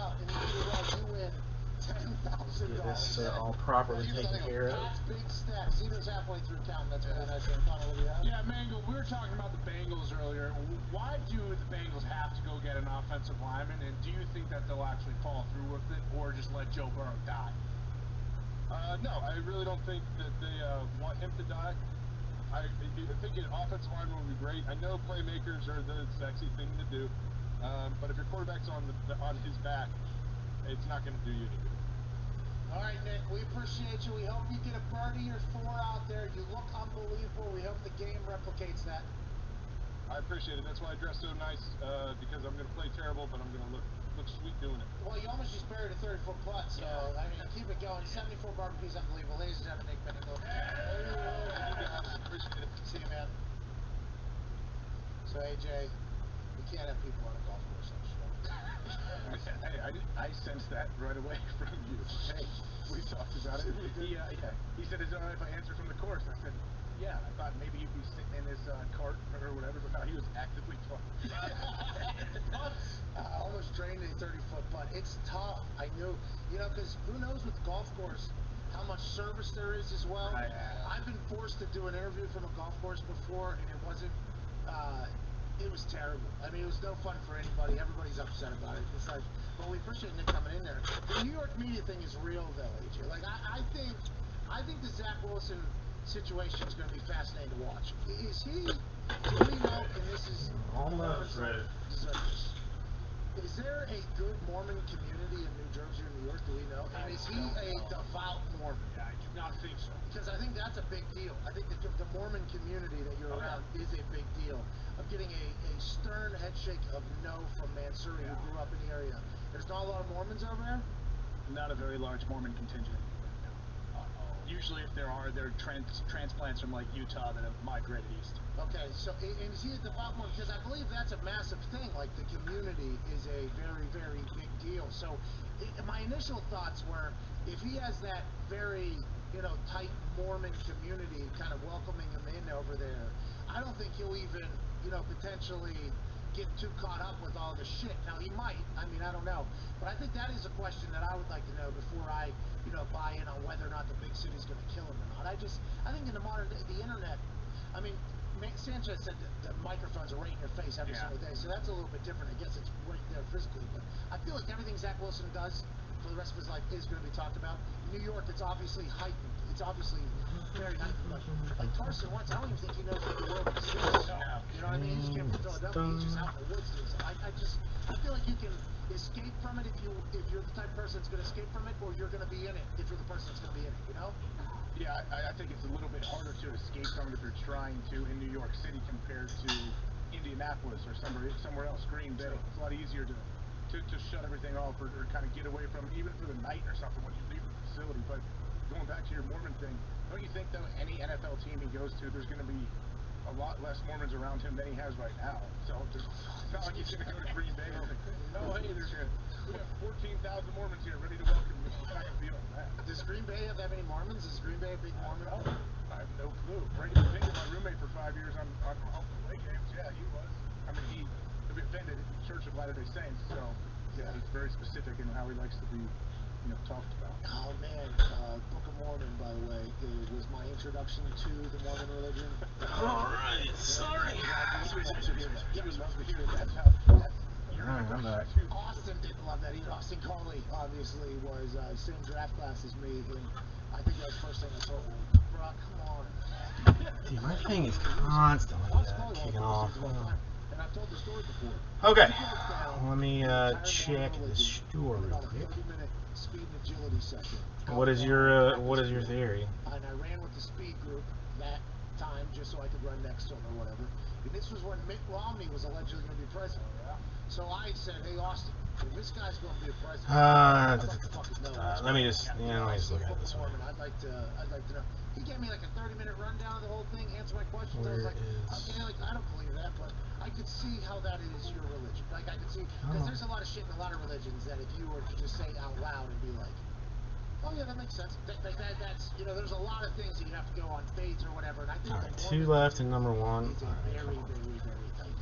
Get this all properly taken care of. Yeah, Mangle, we were talking about the Bengals earlier. Why do the Bengals have to go get an offensive lineman, and do you think that they'll actually follow through with it, or just let Joe Burrow die? No, I really don't think that they want him to die. I think an offensive lineman would be great. I know playmakers are the sexy thing to do, but if your quarterback's on his back, it's not going to do you any good. All right, Nick, we appreciate you. We hope you get a birdie or 4 out there. You look unbelievable. We hope the game replicates that. I appreciate it. That's why I dress so nice, because I'm going to play terrible, but I'm going to look sweet doing it. Well, you almost just buried a 30-foot putt, so, yeah. I mean, keep it going. 74 barbecues, unbelievable. Ladies and gentlemen, Nick Bendigo. Appreciate it. See you, man. So, AJ, we can't have people on a golf course on the show. Hey, I I sensed that right away from you. Hey, we talked about it. He said, "Is it alright if I answer from the course?" I said, "Yeah." I thought maybe he'd be sitting in his cart or whatever, but no, he was actively playing. I almost drained a 30-foot putt. It's tough. I knew, because who knows with the golf course how much service there is as well. Right. I've been forced to do an interview from a golf course before, and it wasn't. It was terrible. I mean, it was no fun for anybody. Everybody's upset about it. It's like, well, we appreciate Nick coming in there. The New York media thing is real, though, AJ. Like, I think the Zach Wilson situation is going to be fascinating to watch. Is he? Do we know? And this is almost ready. Is there a good Mormon community in New Jersey or New York? Do we know? And is he a devout Mormon? Yeah, I do not think so. Because I think that's a big deal. I think the Mormon community that you're around is a big deal. I'm getting a stern head shake of no from Mansouri, who grew up in the area. There's not a lot of Mormons over there? Not a very large Mormon contingent. Usually, if there are, they're transplants from like Utah that have migrated east. Okay, so and is he a devout Mormon? Because I believe that's a massive thing. Like, the community is a very, very big deal. So my initial thoughts were, if he has that very, tight Mormon community kind of welcoming him in over there, I don't think he'll even, potentially get too caught up with all the shit. Now, he might. I mean, I don't know. But I think that is a question that I would like to know before I, buy in on whether or not the big city's going to kill him or not. I think in the modern day, the internet, I mean, Sanchez said that the microphones are right in your face every single day, so that's a little bit different. I guess it's right there physically, but I feel like everything Zach Wilson does for the rest of his life is going to be talked about. In New York, it's obviously heightened. It's obviously very heightened. Like Carson Wentz, I don't even think he knows what the world exists. You know what I mean? He just came from Philadelphia. He's just out in the woods. So I feel like you can escape from it if you're the type of person that's going to escape from it, or you're going to be in it if you're the person that's going to be in it. Yeah, I think it's a little bit harder to escape from it if you're trying to in New York City compared to Indianapolis or somewhere else, Green Bay. It's a lot easier to shut everything off or kind of get away from it, even for the night or something when you leave the facility. But going back to your Mormon thing, don't you think, though, any NFL team he goes to, there's going to be a lot less Mormons around him than he has right now? So it's not like he's going to go to Green Bay and think, oh, hey, we have 14,000 Mormons here ready to welcome you. It's not going to be like that. Does Green Bay have that many Mormons? Is Green Bay a big Mormon? I have no clue. Brandon Pinkett, my roommate for 5 years on away games, yeah, he was. I mean, he attended Church of Latter-day Saints, so yeah, he's very specific in how he likes to be, talked about. Oh man, Book of Mormon, by the way, was my introduction to the Mormon religion. All right, sorry. He would love to hear that. He would love to hear that. Alright, I'm back. Austin didn't love that either. Austin Carley, obviously, was same draft class as me, and I think that was the first thing I told him. Bro, come on. Dude, my thing is constantly kicking off. And I've told the story before. Okay, let me check the store real quick. 30-minute speed and agility session. What is your theory? And I ran with the speed group that time just so I could run next to him or whatever. And this was when Mitt Romney was allegedly going to be president. So I said, hey, Austin, if this guy's going to be a president, I'd like to fucking know. Let me just look at this one. I'd like to know. He gave me like a 30-minute rundown of the whole thing, answer my questions. I was like, okay, like, I don't believe that, but I could see how that is your religion. Like, I could see, because there's a lot of shit in a lot of religions that if you were to just say out loud and be like, oh yeah, that makes sense. That's there's a lot of things that you have to go on faith or whatever. And I think Alright, 2 left and number 1. It's a very, very, very tight.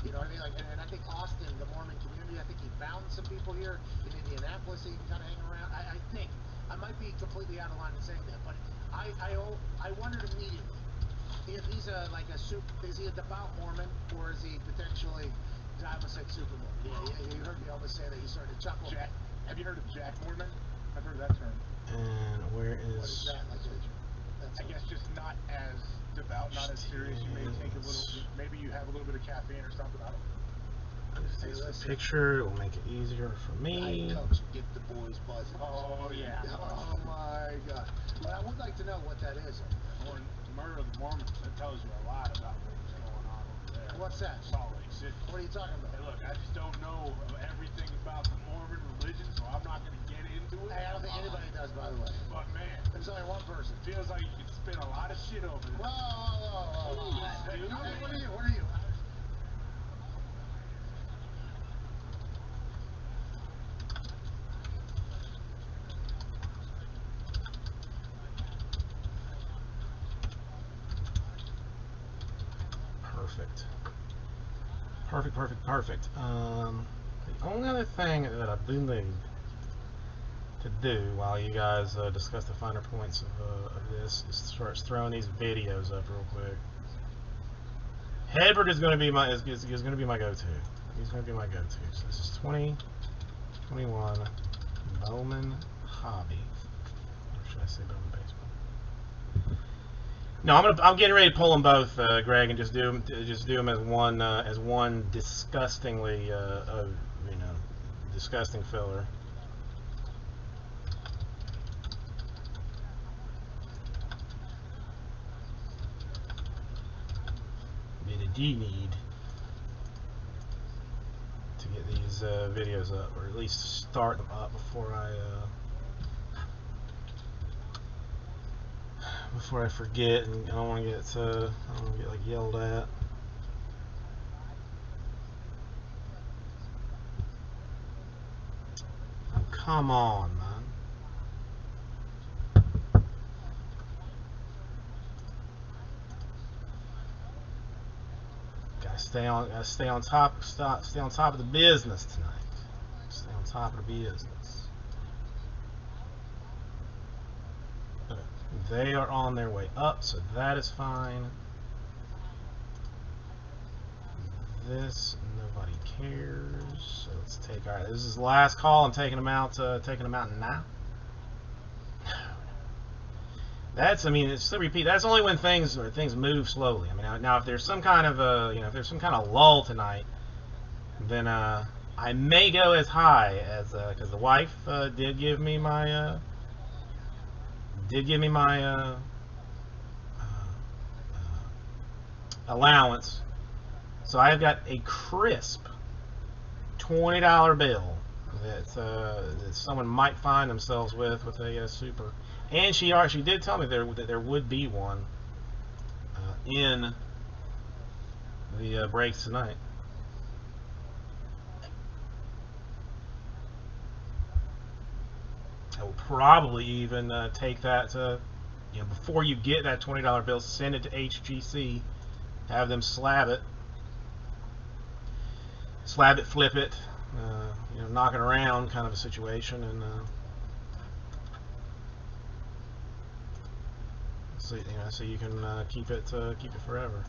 You know what I mean? Like, and I think Austin, the Mormon community, I think he found some people here in Indianapolis that he can kind of hang around. I think I might be completely out of line in saying that, but I wondered immediately if he's is he a devout Mormon or is he potentially? I almost said super Mormon. Yeah, you heard me almost say that. You started to chuckle. Have you heard of Jack Mormon? I've heard that term. And where is? What is that? Like, I guess just not as devout, not as serious. You may take a little. Maybe you have a little bit of caffeine or something. I don't know. This is the picture. It will make it easier for me. Get the boys buzzing. Oh yeah. Oh my God. But I would like to know what that is. Murder of the Mormons. That tells you a lot about what's going on over there. What's that? Salt Lake City. What are you talking about? Hey, look, I just don't know everything about the Mormon religion, so I'm not going to get into it. Hey, I don't think anybody does, by the way. But man, there's only one person. Feels like you can spin a lot of shit over there. Whoa. Hey, what are you? perfect. Perfect. The only other thing that I do need to do while you guys discuss the finer points of this is start throwing these videos up real quick. Hedbert is going to be my go-to. He's going to be my go-to. So this is 2021 Bowman Hobby. Or should I say Bowman Baseball? No, I'm getting ready to pull them both, Greg, and just do them as one disgustingly disgusting filler. Do need to get these videos up, or at least start them up before I forget, and I don't want to get like yelled at. Oh, come on, man. Stay on top of the business tonight. Stay on top of the business. Okay. They are on their way up, so that is fine. This nobody cares. So let's take. All right, this is the last call. I'm taking them out. Now. That's, I mean, it's to repeat. That's only when things move slowly. I mean, now if there's some kind of lull tonight, then I may go as high as because the wife did give me my allowance, so I've got a crisp $20 bill that someone might find themselves with a super. And she did tell me that there would be one in the breaks tonight. I will probably even take that before you get that $20 bill, send it to HGC, have them slab it, flip it, knock it around kind of a situation, and so you can keep it forever.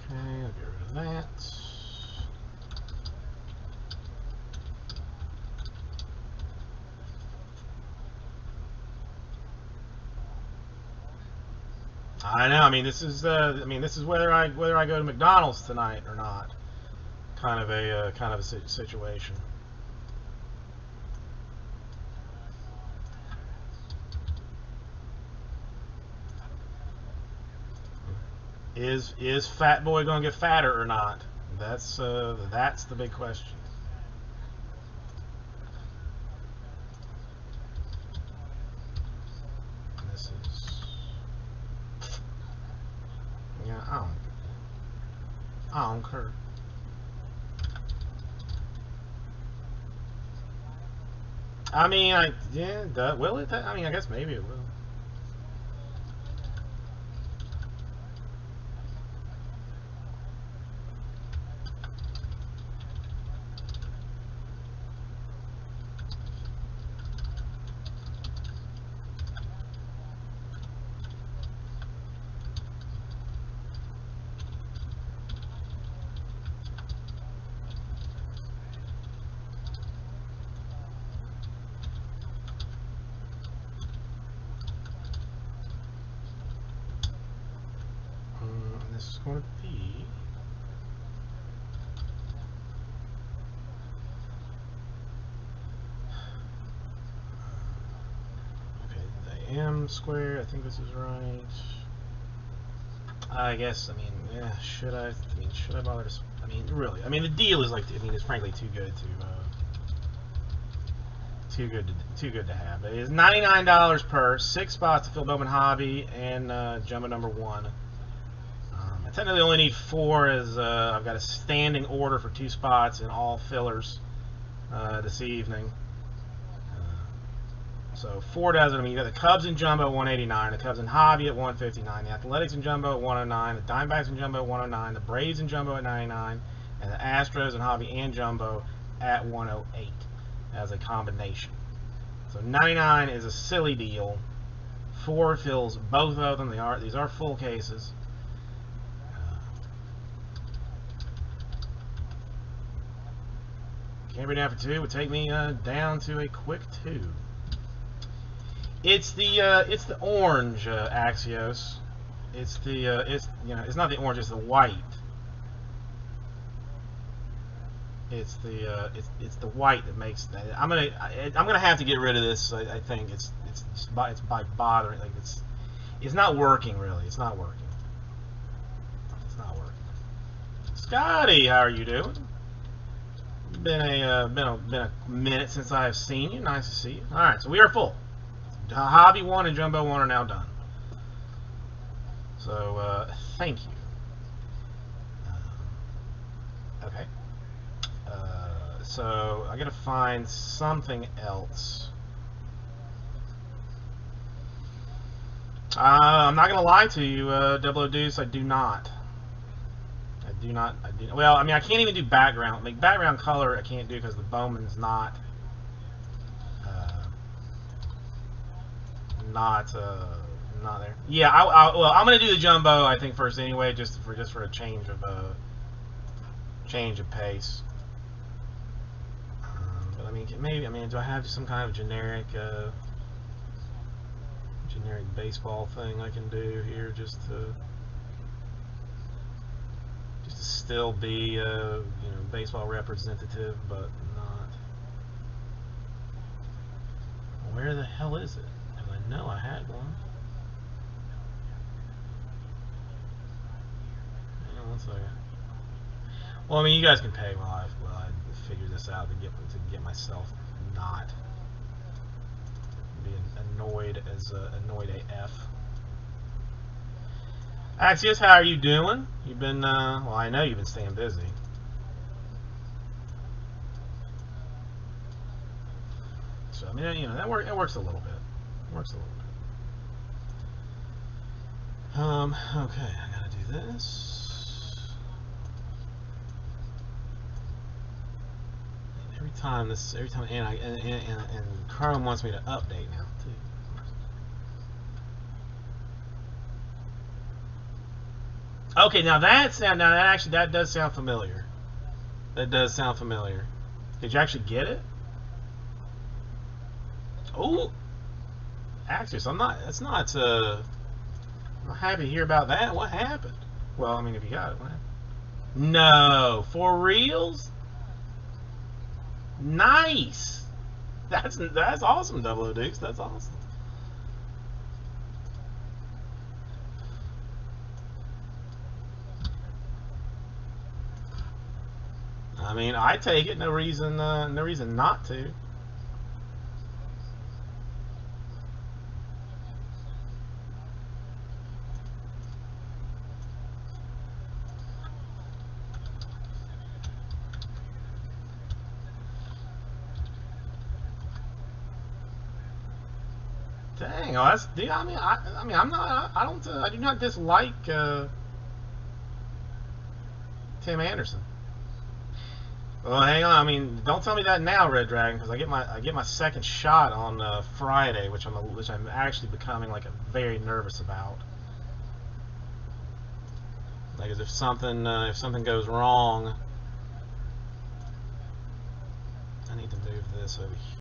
Okay, I'll get rid of that. I know. I mean, this is whether I go to McDonald's tonight or not, kind of a situation. Is Fat Boy going to get fatter or not? That's the big question. I don't care. I mean, will it? I mean, I guess maybe it will. This is going to be okay. The M square. I think this is right. I guess. I mean, yeah. Should I bother to? I mean, really. I mean, the deal is it's frankly too good to have. It is $99 per 6 spots to fill Bowman Hobby and Jumbo number 1. I technically only need 4 as I've got a standing order for 2 spots in all fillers this evening. So 4 does it. I mean, you got the Cubs and Jumbo at 189, the Cubs and Hobby at 159, the Athletics and Jumbo at 109, the Diamondbacks and Jumbo at 109, the Braves and Jumbo at 99, and the Astros and Hobby and Jumbo at 108 as a combination. So 99 is a silly deal. 4 fills both of them. These are full cases. Canberra down for 2 would take me down to a quick 2. It's the orange Axios. It's not the orange. It's the white. It's the white that makes that. I'm gonna have to get rid of this. I think it's by bothering. Like it's not working really. It's not working. It's not working. Scotty, how are you doing? Been a minute since I've seen you. Nice to see you. All right, so we are full. Hobby 1 and Jumbo 1 are now done. So thank you. Okay. So I gotta find something else. I'm not gonna lie to you, Double O Deuce. I do not. Well, I mean, I can't even do background. Like background color, I can't do because the Bowman's not there. Yeah, well, I'm gonna do the Jumbo. I think first anyway, just for a change of pace. But I mean, do I have some kind of generic baseball thing I can do here just to still be baseball representative, but not. Where the hell is it? I know I had one. Hang on one second. Well, I mean, you guys can pay while I figure this out to get myself not being annoyed AF. Axios, how are you doing? You've been well, I know you've been staying busy. So I mean, it works a little bit. Okay, I gotta do this. Every time, and Chrome wants me to update now too. Okay, now that does sound familiar. That does sound familiar. Did you actually get it? Oh, Axios, I'm not happy to hear about that. What happened? Well, I mean, if you got it, what happened? No, for reals? Nice. That's awesome, Double O Dukes. That's awesome. I mean, I take it. No reason not to. Dang, oh, that's. I do not dislike Tim Anderson. Well, hang on. I mean, don't tell me that now, Red Dragon, because I get my second shot on Friday, which I'm actually becoming like very nervous about. Like, as if something goes wrong, I need to move this over here.